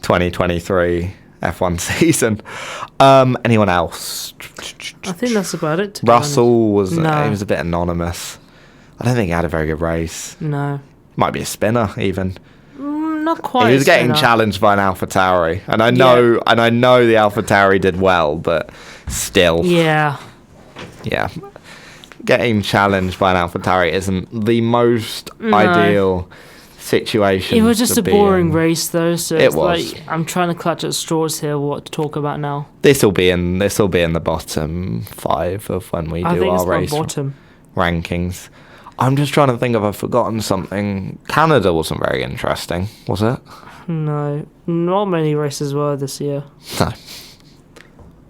2023 F1 season. Anyone else? I think that's about it. Russell was a bit anonymous. I don't think he had a very good race. No. Might be a spinner even. Not quite. He was getting challenged by an AlphaTauri, and I know the AlphaTauri did well, but still. Yeah. Getting challenged by an AlphaTauri isn't the most ideal situation. It was just a boring race, though. So it was. I'm trying to clutch at straws here. What to talk about now? This will be in the bottom 5 of when we do our race bottom rankings. I'm just trying to think if I've forgotten something. Canada wasn't very interesting, was it? No, not many races were this year. No.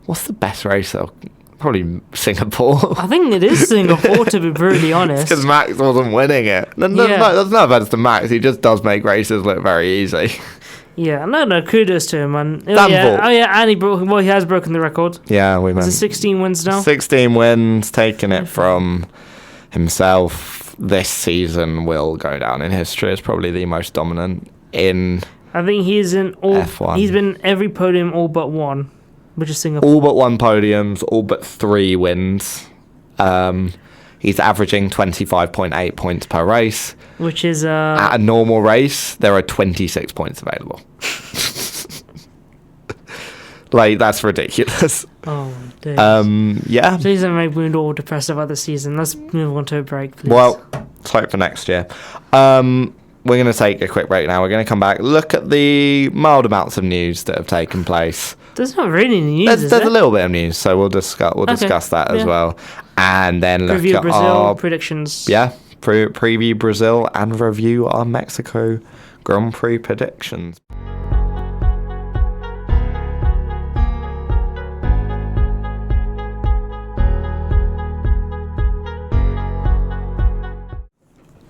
What's the best race though? Probably Singapore. I think it is Singapore, to be brutally honest. Because Max wasn't winning it. No, that's no offense to Max. He just does make races look very easy. Yeah, no, kudos to him, man. He has broken the record. Yeah, we meant. Is it 16 wins now? 16 wins, taking it from himself. This season will go down in history as probably the most dominant in I think he's in all F1. He's been every podium all but one, which is Singapore. All but one podiums, all but 3 wins. He's averaging 25.8 points per race. Which is... At a normal race, there are 26 points available. Like, that's ridiculous. Oh, dude. Yeah. Please don't make me all depressed about the season. Let's move on to a break, please. Well, let's hope for next year. We're going to take a quick break now. We're going to come back, look at the mild amounts of news that have taken place. There's not really any news, There's a little bit of news, so we'll discuss that as well. And then look preview at Brazil our predictions. Yeah, preview Brazil and review our Mexico Grand Prix predictions.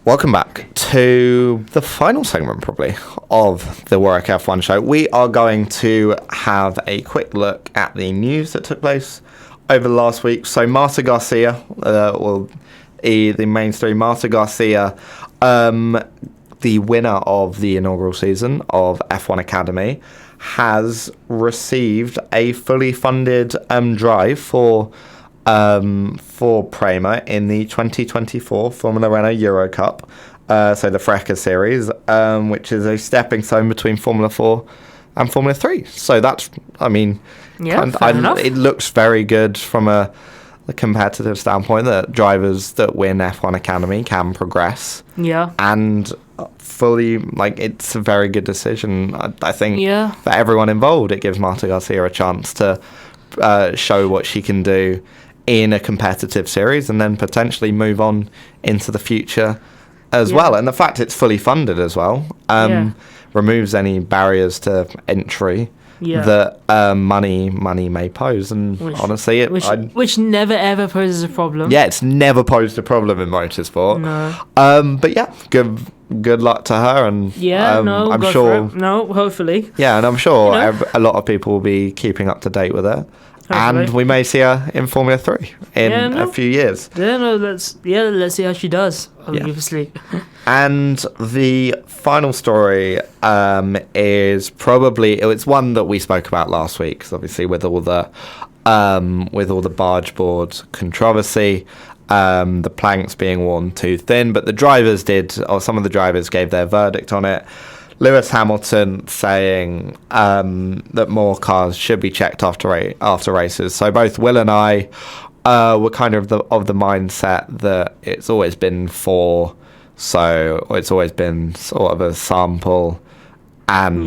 Welcome back to the final segment, probably, of the Warwick F1 show. We are going to have a quick look at the news that took place over the last week. So Marta Garcia, the mainstream Marta Garcia, the winner of the inaugural season of F1 Academy, has received a fully funded drive for Prema in the 2024 Formula Renault Euro Cup, so the Freca Series, which is a stepping stone between Formula 4 and Formula 3. So that's, it looks very good from a competitive standpoint that drivers that win F1 Academy can progress. Yeah. And fully, it's a very good decision. I think for everyone involved, it gives Marta Garcia a chance to show what she can do in a competitive series and then potentially move on into the future as well. And the fact it's fully funded as well removes any barriers to entry that money may pose. And honestly, which never ever poses a problem. Yeah, it's never posed a problem in motorsport. No. But yeah, good luck to her. And I'm sure. No, hopefully. Yeah, and I'm sure a lot of people will be keeping up to date with it. Hopefully. And we may see her in Formula 3 in a few years. Let's see how she does, obviously. And the final story is probably, it's one that we spoke about last week, because obviously with all the barge board controversy, the planks being worn too thin, but some of the drivers gave their verdict on it. Lewis Hamilton saying that more cars should be checked after races. So both Will and I were kind of of the mindset that it's always been 4, so it's always been sort of a sample, and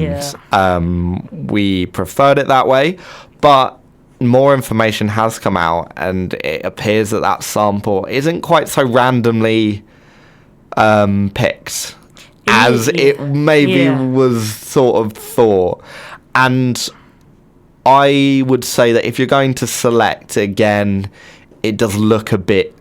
we preferred it that way. But more information has come out, and it appears that sample isn't quite so randomly picked as it maybe was sort of thought. And I would say that if you're going to select again, it does look a bit,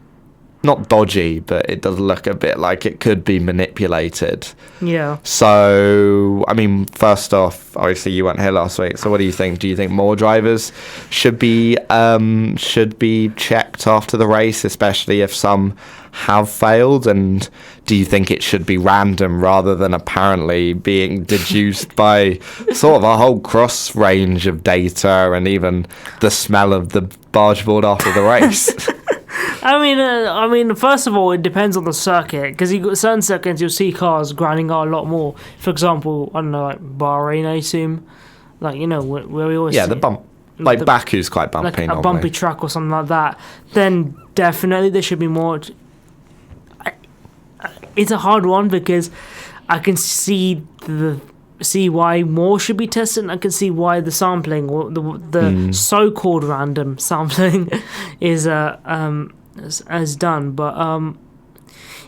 not dodgy, but it does look a bit like it could be manipulated. Yeah. So, first off, obviously you weren't here last week, so what do you think? Do you think more drivers should be checked after the race, especially if some have failed? And do you think it should be random rather than apparently being deduced by sort of a whole cross range of data and even the smell of the barge board after the race? First of all, it depends on the circuit, because you've got certain circuits you'll see cars grinding out a lot more. For example, I don't know, like Bahrain, I assume, where we always the bump, Baku's quite bumpy, like a bumpy track or something like that. Then definitely there should be more. It's a hard one because I can see why more should be tested, and I can see why the sampling or the so-called random sampling is done. But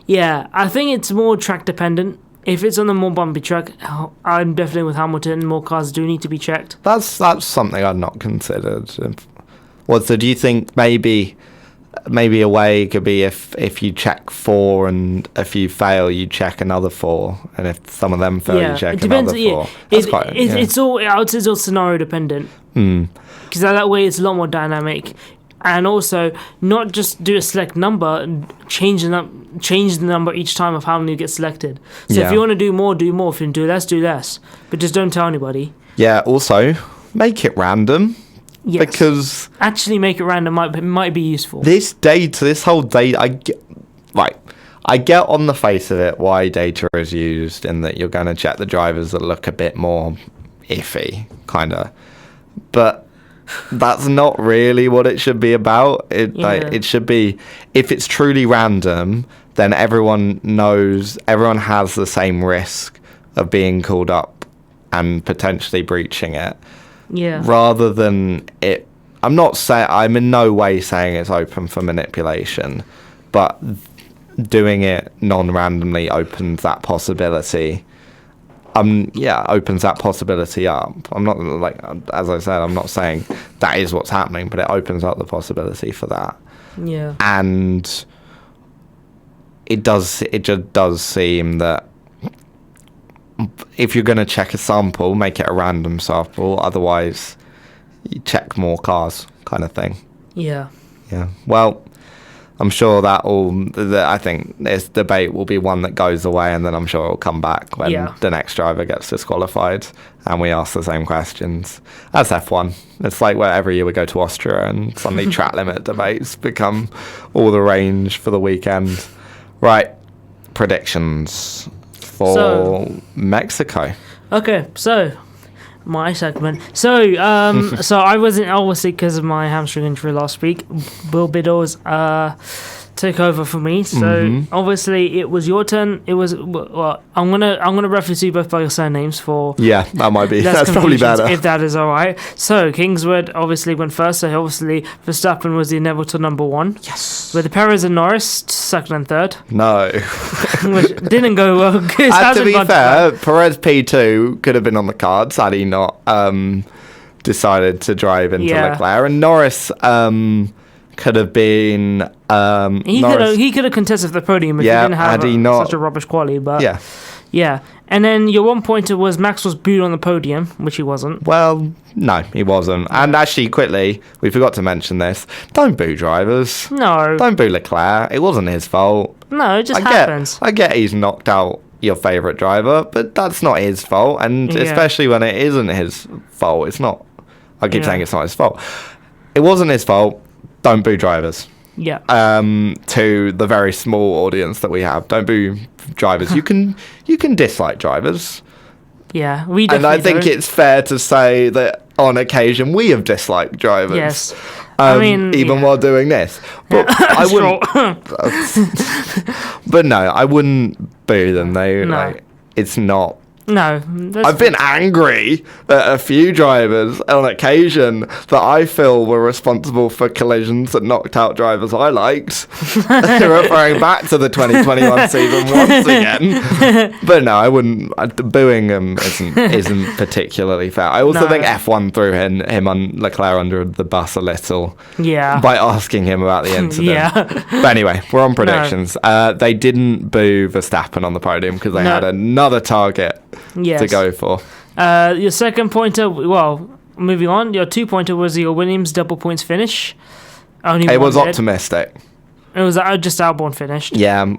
Yeah, I think it's more track dependent. If it's on a more bumpy track, I'm definitely with Hamilton. More cars do need to be checked. That's something I'd not considered. So do you think maybe a way could be if you check 4 and if you fail, you check another 4, and if some of them fail, you check another 4. It's all, I would say it's all scenario dependent. Because that way it's a lot more dynamic. And also, not just do a select number, change the number each time of how many get selected. So if you want to do more, do more. If you want to do less, do less. But just don't tell anybody. Yeah, also, make it random. Yes. Because... actually make it random might be useful. This whole data... I get on the face of it why data is used, in that you're going to check the drivers that look a bit more iffy, kind of. But... that's not really what it should be about. It should be, if it's truly random, then everyone has the same risk of being called up and potentially breaching it. Yeah. Rather than it, I'm in no way saying it's open for manipulation, but doing it non-randomly opens that possibility. Opens that possibility up. I'm not, as I said, I'm not saying that is what's happening, but it opens up the possibility for that. Yeah. And it just does seem that if you're going to check a sample, make it a random sample. Otherwise, you check more cars, kind of thing. Yeah. Yeah. Well, I'm sure I think this debate will be one that goes away, and then I'm sure it'll come back when the next driver gets disqualified and we ask the same questions. That's F1. It's like wherever year we go to Austria and suddenly track limit debates become all the rage for the weekend. Right. Predictions for Mexico. Okay, so... my segment. So I wasn't, obviously, because of my hamstring injury last week. Will Biddles took over for me. So obviously it was your turn. It was I'm gonna reference you both by your surnames for that might be that's probably better if that is all right. So Kingswood obviously went first. So obviously Verstappen was the inevitable number 1. Yes. With Perez and Norris second and third. No. Which didn't go well. To be fair, Perez P2 could have been on the cards had he not decided to drive into Leclerc, and Norris could have been he could have contested the podium if he didn't have such a rubbish quali, but yeah. And then your 1 pointer was Max was booed on the podium, which he wasn't. Well, no, he wasn't. And actually, quickly, we forgot to mention this. Don't boo drivers. No. Don't boo Leclerc. It wasn't his fault. No, it just happens. I get he's knocked out your favourite driver, but that's not his fault. And especially when it isn't his fault, it's not. I keep saying it's not his fault. It wasn't his fault. Don't boo drivers. Yeah. To the very small audience that we have, don't boo drivers. You can dislike drivers. Yeah, we definitely And I think it's fair to say that on occasion we have disliked drivers. Yes. I mean, even while doing this. But I wouldn't. But no, I wouldn't boo them. It's not. No. I've been angry at a few drivers on occasion that I feel were responsible for collisions that knocked out drivers I liked. Referring back to the 2021 season once again. But no, I wouldn't. Booing them isn't particularly fair. I also think F1 threw him on Leclerc under the bus a little. Yeah. By asking him about the incident. But anyway, we're on predictions. They didn't boo Verstappen on the podium because they had another target to go for. Your second pointer, moving on, your 2-pointer was your Williams double points finish. It was optimistic. It was just Albon finished. Yeah,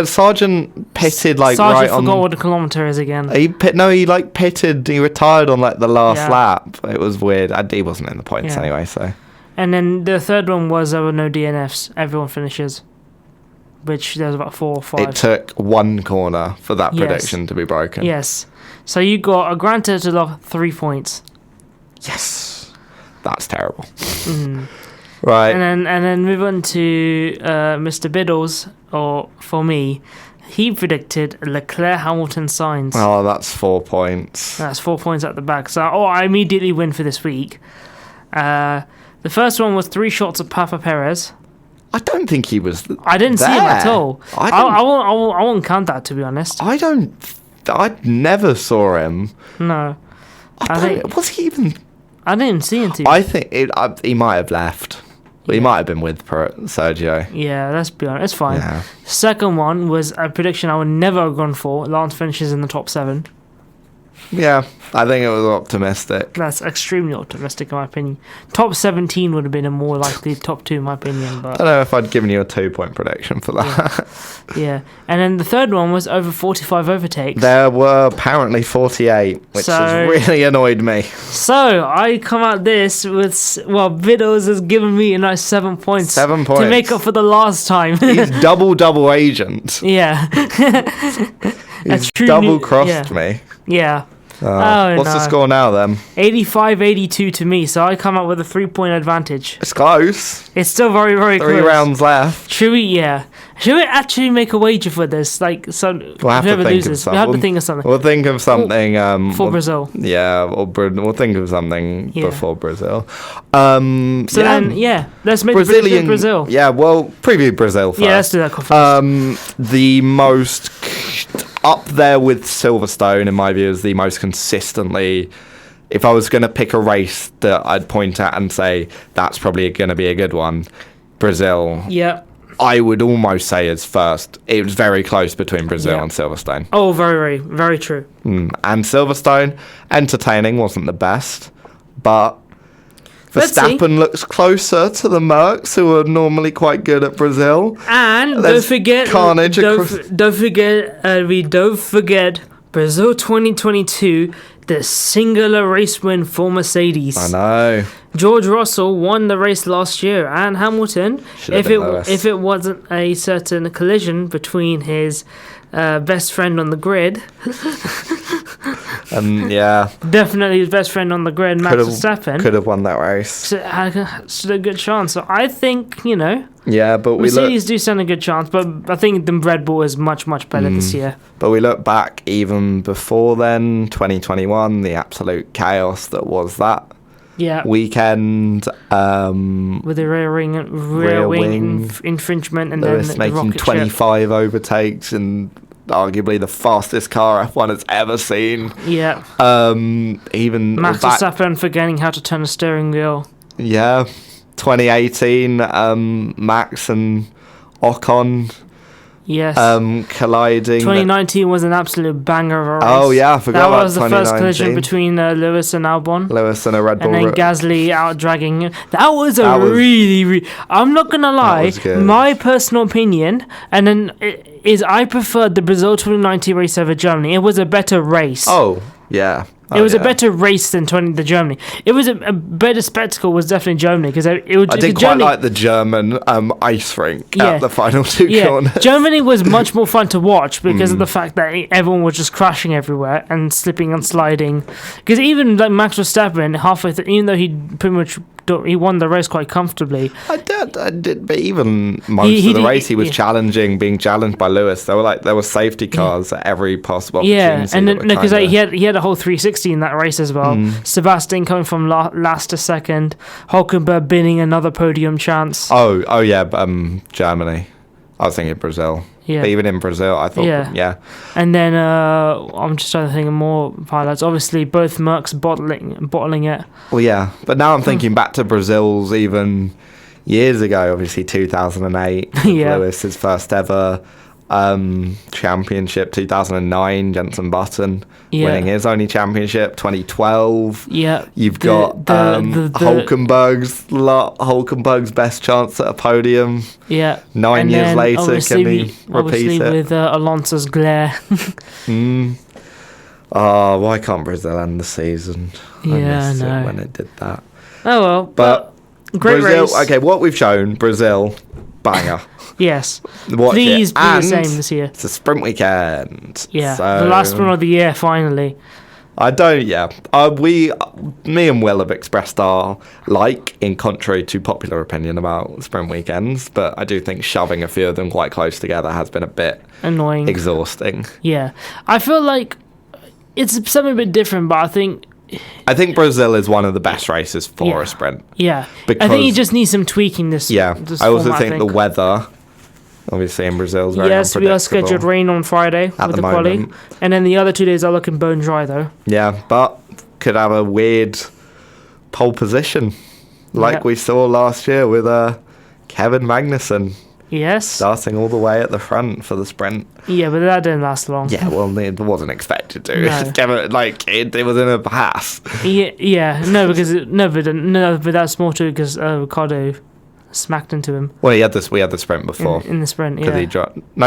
Sargent pitted right on... Sargent forgot what the kilometre is again. He pitted, he retired on the last lap. It was weird. He wasn't in the points anyway, so. And then the third one was there were no DNFs. Everyone finishes. Which there was about 4 or 5. It took one corner for that prediction to be broken. Yes. So you got a grand total of 3 points. Yes. That's terrible. Right. And then move on to Mr. Biddles, or for me, he predicted Leclerc, Hamilton, Sainz. Oh, that's 4 points. That's 4 points at the back. So I immediately win for this week. The first one was 3 shots of Papa Perez. I don't think he was. I didn't see him at all. I won't count that, to be honest. I never saw him. No. Was he even? I didn't see him. I think he might have left. He might have been with Sergio. Yeah, let's be honest. It's fine. Yeah. Second one was a prediction I would never have gone for. Lance finishes in the top 7. Yeah, I think it was optimistic. That's extremely optimistic, in my opinion. Top 17 would have been a more likely top 2, in my opinion. But I don't know if I'd given you a 2-point prediction for that. Yeah. And then the third one was over 45 overtakes. There were apparently 48, which has really annoyed me. So I come out this with, Viddles has given me a nice 7 points. 7 points. To make up for the last time. He's double agent. Yeah. He's double-crossed me. Yeah. What's the score now then? 85-82 to me, so I come up with a 3-point advantage. It's close. It's still very, very close. 3 rounds left. Should we actually make a wager for this? Like, so we'll have whoever to think loses, of we have to think of something. We'll think of something for Brazil. Yeah, we'll think of something before Brazil. Let's make Brazilian Brazil. Yeah, well, preview Brazil first. Yeah, let's do that first. The most up there with Silverstone, in my view, is the most consistently. If I was going to pick a race that I'd point at and say that's probably going to be a good one, Brazil. Yeah. I would almost say is first. It was very close between Brazil and Silverstone. Oh, very, very, very true. And Silverstone, entertaining, wasn't the best, but Verstappen looks closer to the Mercs, who are normally quite good at Brazil. And There's don't forget, carnage. Don't forget, Brazil 2022, the singular race win for Mercedes. I know. George Russell won the race last year, and Hamilton, if it wasn't a certain collision between his best friend on the grid. Definitely his best friend on the grid, Max Verstappen. Could have won that race. Stood a good chance. So I think, Yeah, but Mercedes do stand a good chance, but I think the Red Bull is much, much better this year. But we look back even before then, 2021, the absolute chaos that was that weekend. With the rear wing infringement, and Lewis then making 25 overtakes and arguably the fastest car F1 has ever seen. Yeah. Even Max Verstappen forgetting how to turn a steering wheel. Yeah. 2018, Max and Ocon. Yes. Colliding. 2019 was an absolute banger of a race. Oh yeah, I forgot about 2019. That was the first collision between Lewis and Albon. Lewis and a Red Bull. And then Gasly out dragging him. That was really. I'm not gonna lie. My personal opinion, and then is I preferred the Brazil 2019 race over Germany. It was a better race. Oh yeah. It was a better race than the Germany. It was a better spectacle. Was definitely Germany because I did quite like the German ice rink at the final 2 corners. Germany was much more fun to watch because of the fact that everyone was just crashing everywhere and slipping and sliding. Because even like Max Verstappen halfway through, even though he pretty much he won the race quite comfortably. I did, but even most of the race he was being challenged by Lewis. There were safety cars at every possible opportunity. Yeah, and then because he had a whole 360 in that race as well. Sebastian coming from last to second, Hülkenberg binning another podium chance. Oh yeah, Germany. I was thinking Brazil. Yeah. But even in Brazil, I thought, yeah. And then I'm just trying to think of more pilots. Obviously, both Mercs bottling it. Well, yeah. But now I'm thinking back to Brazil's even years ago, obviously 2008. Lewis, his first ever championship. 2009, Jenson Button winning his only championship. 2012. Yeah. You've got Hülkenberg's best chance at a podium. Yeah. 9 years later, can he repeat it? With Alonso's glare. Oh, why can't Brazil end the season? I missed it when it did that. Oh well, but great Brazil, race. Okay, what we've shown, Brazil, banger. Yes. Please be the same this year. It's a sprint weekend. Yeah. So, the last one of the year, finally. Me and Will have expressed our in contrary to popular opinion about sprint weekends, but I do think shoving a few of them quite close together has been a bit annoying, exhausting. Yeah. I feel like it's something a bit different, but I think I think Brazil is one of the best races for a sprint. Yeah. I think you just need some tweaking this. Yeah. This I also format, think the weather, obviously in Brazil, is very unpredictable. We are scheduled rain on Friday with the quali. And then the other 2 days are looking bone dry, though. Yeah, but could have a weird pole position like we saw last year with Kevin Magnussen. Yes. Starting all the way at the front for the sprint. Yeah, but that didn't last long. Yeah, well, it wasn't expected to. No. Kevin, it was in a pass. Yeah. But that's more too because Ricardo smacked into him. Well, we had the sprint before. In the sprint, yeah.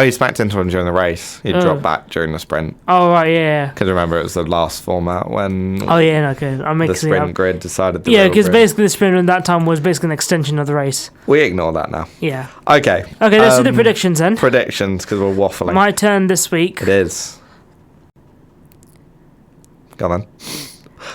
He smacked into him during the race. He dropped back during the sprint. Oh, right, yeah. Because remember, it was the last format when the sprint grid decided to because basically the sprint at that time was basically an extension of the race. We ignore that now. Yeah. Okay, let's do the predictions then. Predictions, because we're waffling. My turn this week. It is. Go on.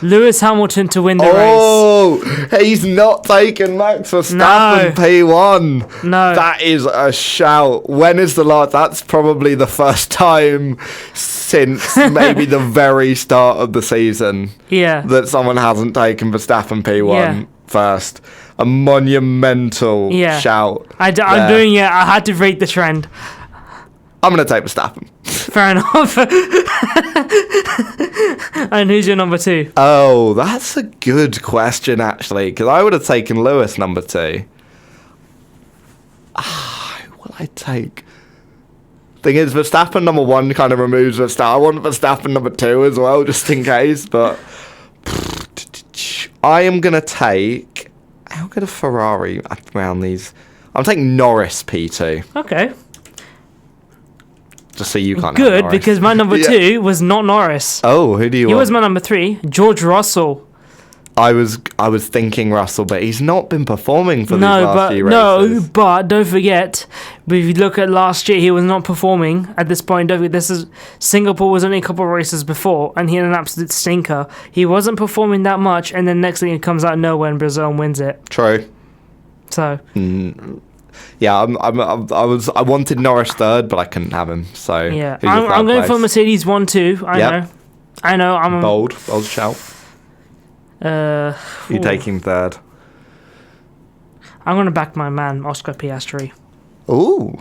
Lewis Hamilton to win the race. Oh, he's not taken Max Verstappen P1. No. That is a shout. When is the last? That's probably the first time since maybe the very start of the season that someone hasn't taken Verstappen P1 first. A monumental shout. I'm doing it. I had to break the trend. I'm going to take Verstappen. Fair enough. And who's your number 2? Oh, that's a good question, actually, because I would have taken Lewis number 2. Who will I take? Thing is, Verstappen number 1 kind of removes Verstappen. I want Verstappen number 2 as well, just in case, but I am going to take... How good a Ferrari around these? I'm taking Norris P2. Okay. Just so you can't good, because my number 2 was not Norris. Oh, who do you want? He was my number 3, George Russell. I was thinking Russell, but he's not been performing for these last few races. No, but don't forget, if you look at last year, he was not performing at this point. Singapore was only a couple of races before, and he had an absolute stinker. He wasn't performing that much, and then next thing it comes out of nowhere and Brazil wins it. True. So. Yeah, I wanted Norris 3rd, but I couldn't have him. So yeah, I'm going for Mercedes 1-2. I know. I'm bold shout. You're taking 3rd. I'm going to back my man Oscar Piastri. Ooh,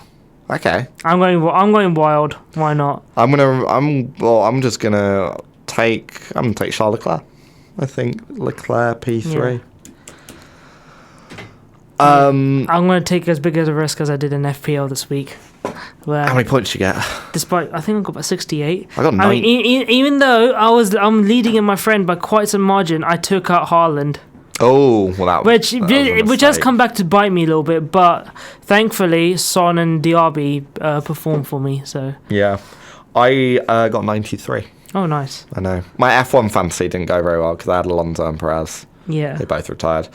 okay. I'm going wild. Why not? I'm just gonna take Charles Leclerc. I think Leclerc P3. Yeah. I'm going to take as big as a risk as I did in FPL this week. How many points you get? Despite, I think I got about 68. I got 9. I mean, even though I'm leading in my friend by quite some margin, I took out Haaland. Oh, well, which has come back to bite me a little bit, but thankfully Son and Diaby performed for me. So yeah, I got 93. Oh, nice. I know my F1 fantasy didn't go very well because I had Alonso and Perez. Yeah, they both retired.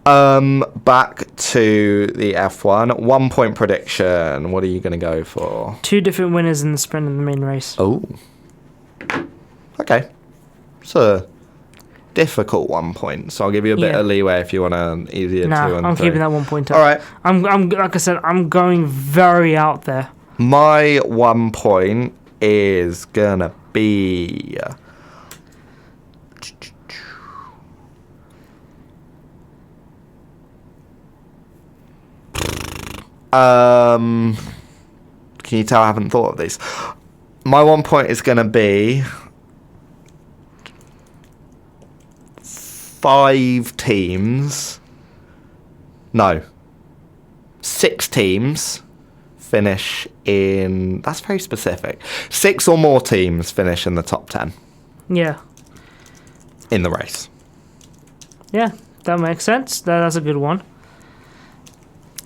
Back to the F1 1 point prediction. What are you going to go for? 2 different winners in the sprint and the main race. Oh, okay. It's a difficult 1 point, so I'll give you a bit of leeway if you want an easier 2 and 3. I'm keeping that 1 point up. All right. I'm like I said, I'm going very out there. My 1 point is gonna be. Can you tell I haven't thought of these? My 1 point is going to be 5 teams. No. 6 teams finish in... That's very specific. 6 or more teams finish in the top 10. Yeah. In the race. Yeah, that makes sense. That's a good one.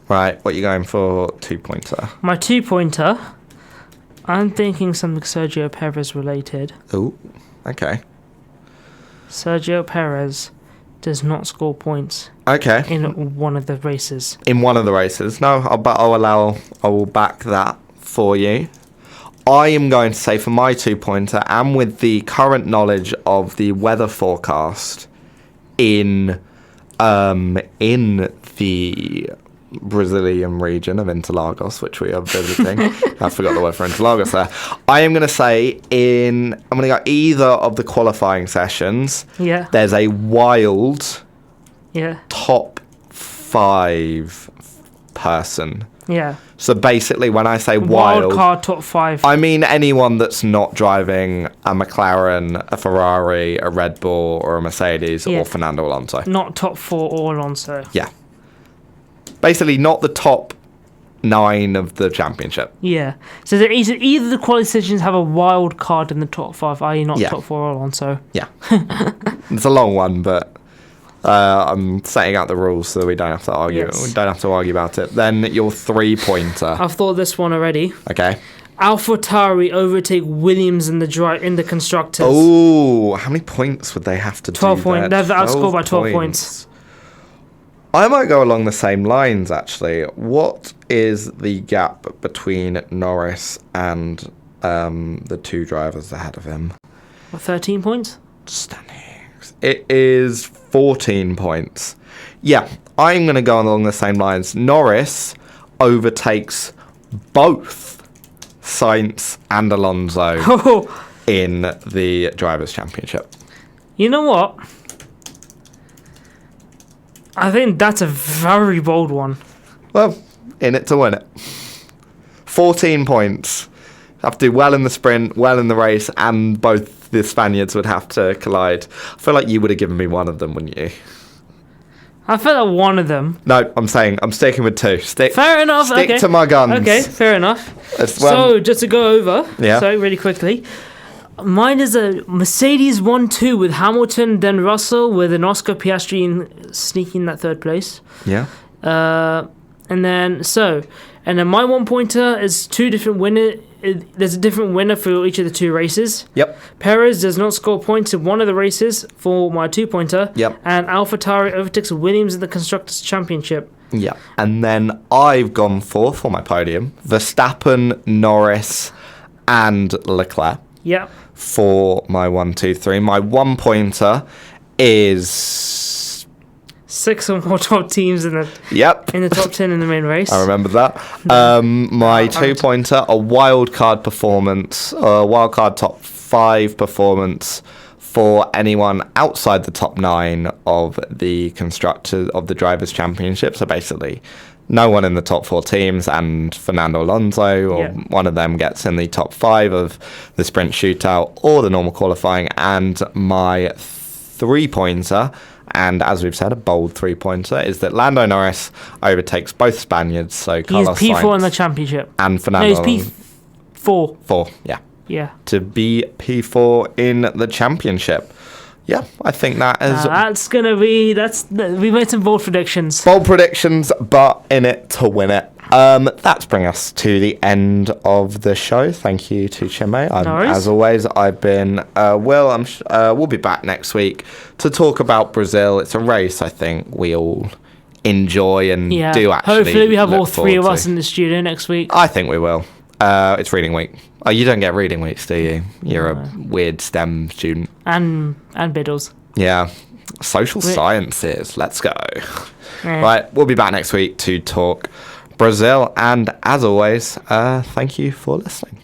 Right, what are you going for 2-pointer? My 2-pointer, I'm thinking something Sergio Perez related. Oh, okay. Sergio Perez does not score points. Okay. In one of the races. In one of the races. No, I will back that for you. I am going to say for my 2-pointer, and with the current knowledge of the weather forecast in the Brazilian region of Interlagos, which we are visiting. I forgot the word for Interlagos there. I am going to say I'm going to go either of the qualifying sessions. Yeah. There's a wild top 5 person. Yeah. So basically, when I say wild card top 5, I mean anyone that's not driving a McLaren, a Ferrari, a Red Bull, or a Mercedes, or Fernando Alonso. Not top 4 or Alonso. Yeah. Basically, not the top 9 of the championship. Yeah. So there is either the quality sessions have a wild card in the top 5, i.e. not top 4 or Alonso. Yeah. It's a long one, but I'm setting out the rules so we don't have to argue. Yes. We don't have to argue about it. Then your 3-pointer. I've thought this one already. Okay. AlphaTauri overtake Williams in the constructors. Oh, how many points would they have to 12 do? 12 points. They've outscored by 12 points. I might go along the same lines, actually. What is the gap between Norris and the 2 drivers ahead of him? 13 points? Stunning. It is 14 points. Yeah, I'm going to go along the same lines. Norris overtakes both Sainz and Alonso in the Drivers' Championship. You know what? I think that's a very bold one. Well, in it to win it. 14 points. Have to do well in the sprint, well in the race, and both the Spaniards would have to collide. I feel like you would have given me one of them, wouldn't you? I feel like one of them. No, I'm sticking with 2. Fair enough. Stick to my guns. Okay, fair enough. So, just to go over, really quickly. Mine is a Mercedes 1-2 with Hamilton, then Russell, with an Oscar Piastri sneaking that 3rd place. Yeah. And then my 1-pointer is 2 different winners. There's a different winner for each of the 2 races. Yep. Perez does not score points in one of the races for my 2-pointer. Yep. And AlphaTauri overtakes Williams in the Constructors' Championship. Yeah. And then I've gone for my podium, Verstappen, Norris, and Leclerc. Yep. For my 1, 2, 3. My 1-pointer is 6 or more top teams in the top 10 in the main race. I remember that. My 2-pointer, a wildcard performance, a wildcard top 5 performance for anyone outside the top 9 of the constructors of the Drivers' Championship. So basically, no one in the top 4 teams, and Fernando Alonso or one of them gets in the top 5 of the sprint shootout or the normal qualifying. And my 3-pointer, and as we've said, a bold 3-pointer, is that Lando Norris overtakes both Spaniards. So Carlos Sainz. He's P4 Sainz in the championship. and Fernando. No, he's P4. 4, yeah. Yeah. To be P4 in the championship. Yeah, I think that is... that's going to be... we made some bold predictions. Bold predictions, but in it to win it. That's bringing us to the end of the show. Thank you to Chinmay. As always, I've been Will. We'll be back next week to talk about Brazil. It's a race I think we all enjoy and do actually. Hopefully we have all 3 of us in the studio next week. I think we will. It's reading week. Oh, you don't get reading weeks, do you? You're a weird STEM student. And Biddles. Yeah. Social sciences. Let's go. Right, we'll be back next week to talk Brazil. And as always, thank you for listening.